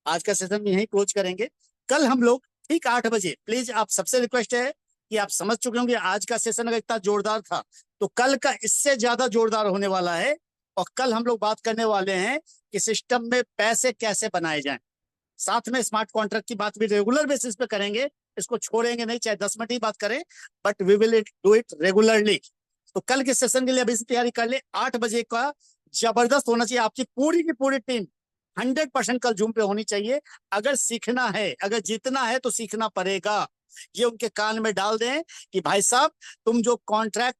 आज का सेशन यहीं क्लोज करेंगे। कल हम लोग ठीक 8 बजे, प्लीज आप सबसे रिक्वेस्ट है कि आप समझ चुके होंगे आज का सेशन अगर इतना जोरदार था तो कल का इससे ज्यादा जोरदार होने वाला है। और कल हम लोग बात करने वाले हैं कि सिस्टम में पैसे कैसे बनाए जाएं। साथ में स्मार्ट कॉन्ट्रैक्ट की बात भी रेगुलर बेसिस पे करेंगे, इसको छोड़ेंगे नहीं, चाहे 10 मिनट ही बात करें, but we will do it regularly. तो कल के सेशन के लिए अभी से तैयारी कर ले। 8 बजे का जबरदस्त होना चाहिए, आपकी पूरी की पूरी टीम 100% कल जूम पे होनी चाहिए। अगर सीखना है, अगर जीतना है तो सीखना पड़ेगा। ये उनके कान में डाल दें कि भाई साहब तुम जो कॉन्ट्रैक्ट,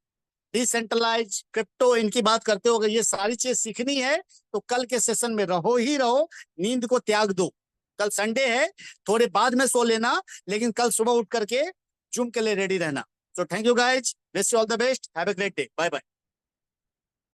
डिसेंट्रलाइज, क्रिप्टो, इनकी बात करते हो, अगर ये सारी चीज सीखनी है तो कल के सेशन में रहो ही रहो, नींद को त्याग दो। कल संडे है, थोड़े बाद में सो लेना, लेकिन कल सुबह उठ करके जूम के लिए रेडी रहना। So thank you guys. Wish you all the best. Have a great day. Bye bye.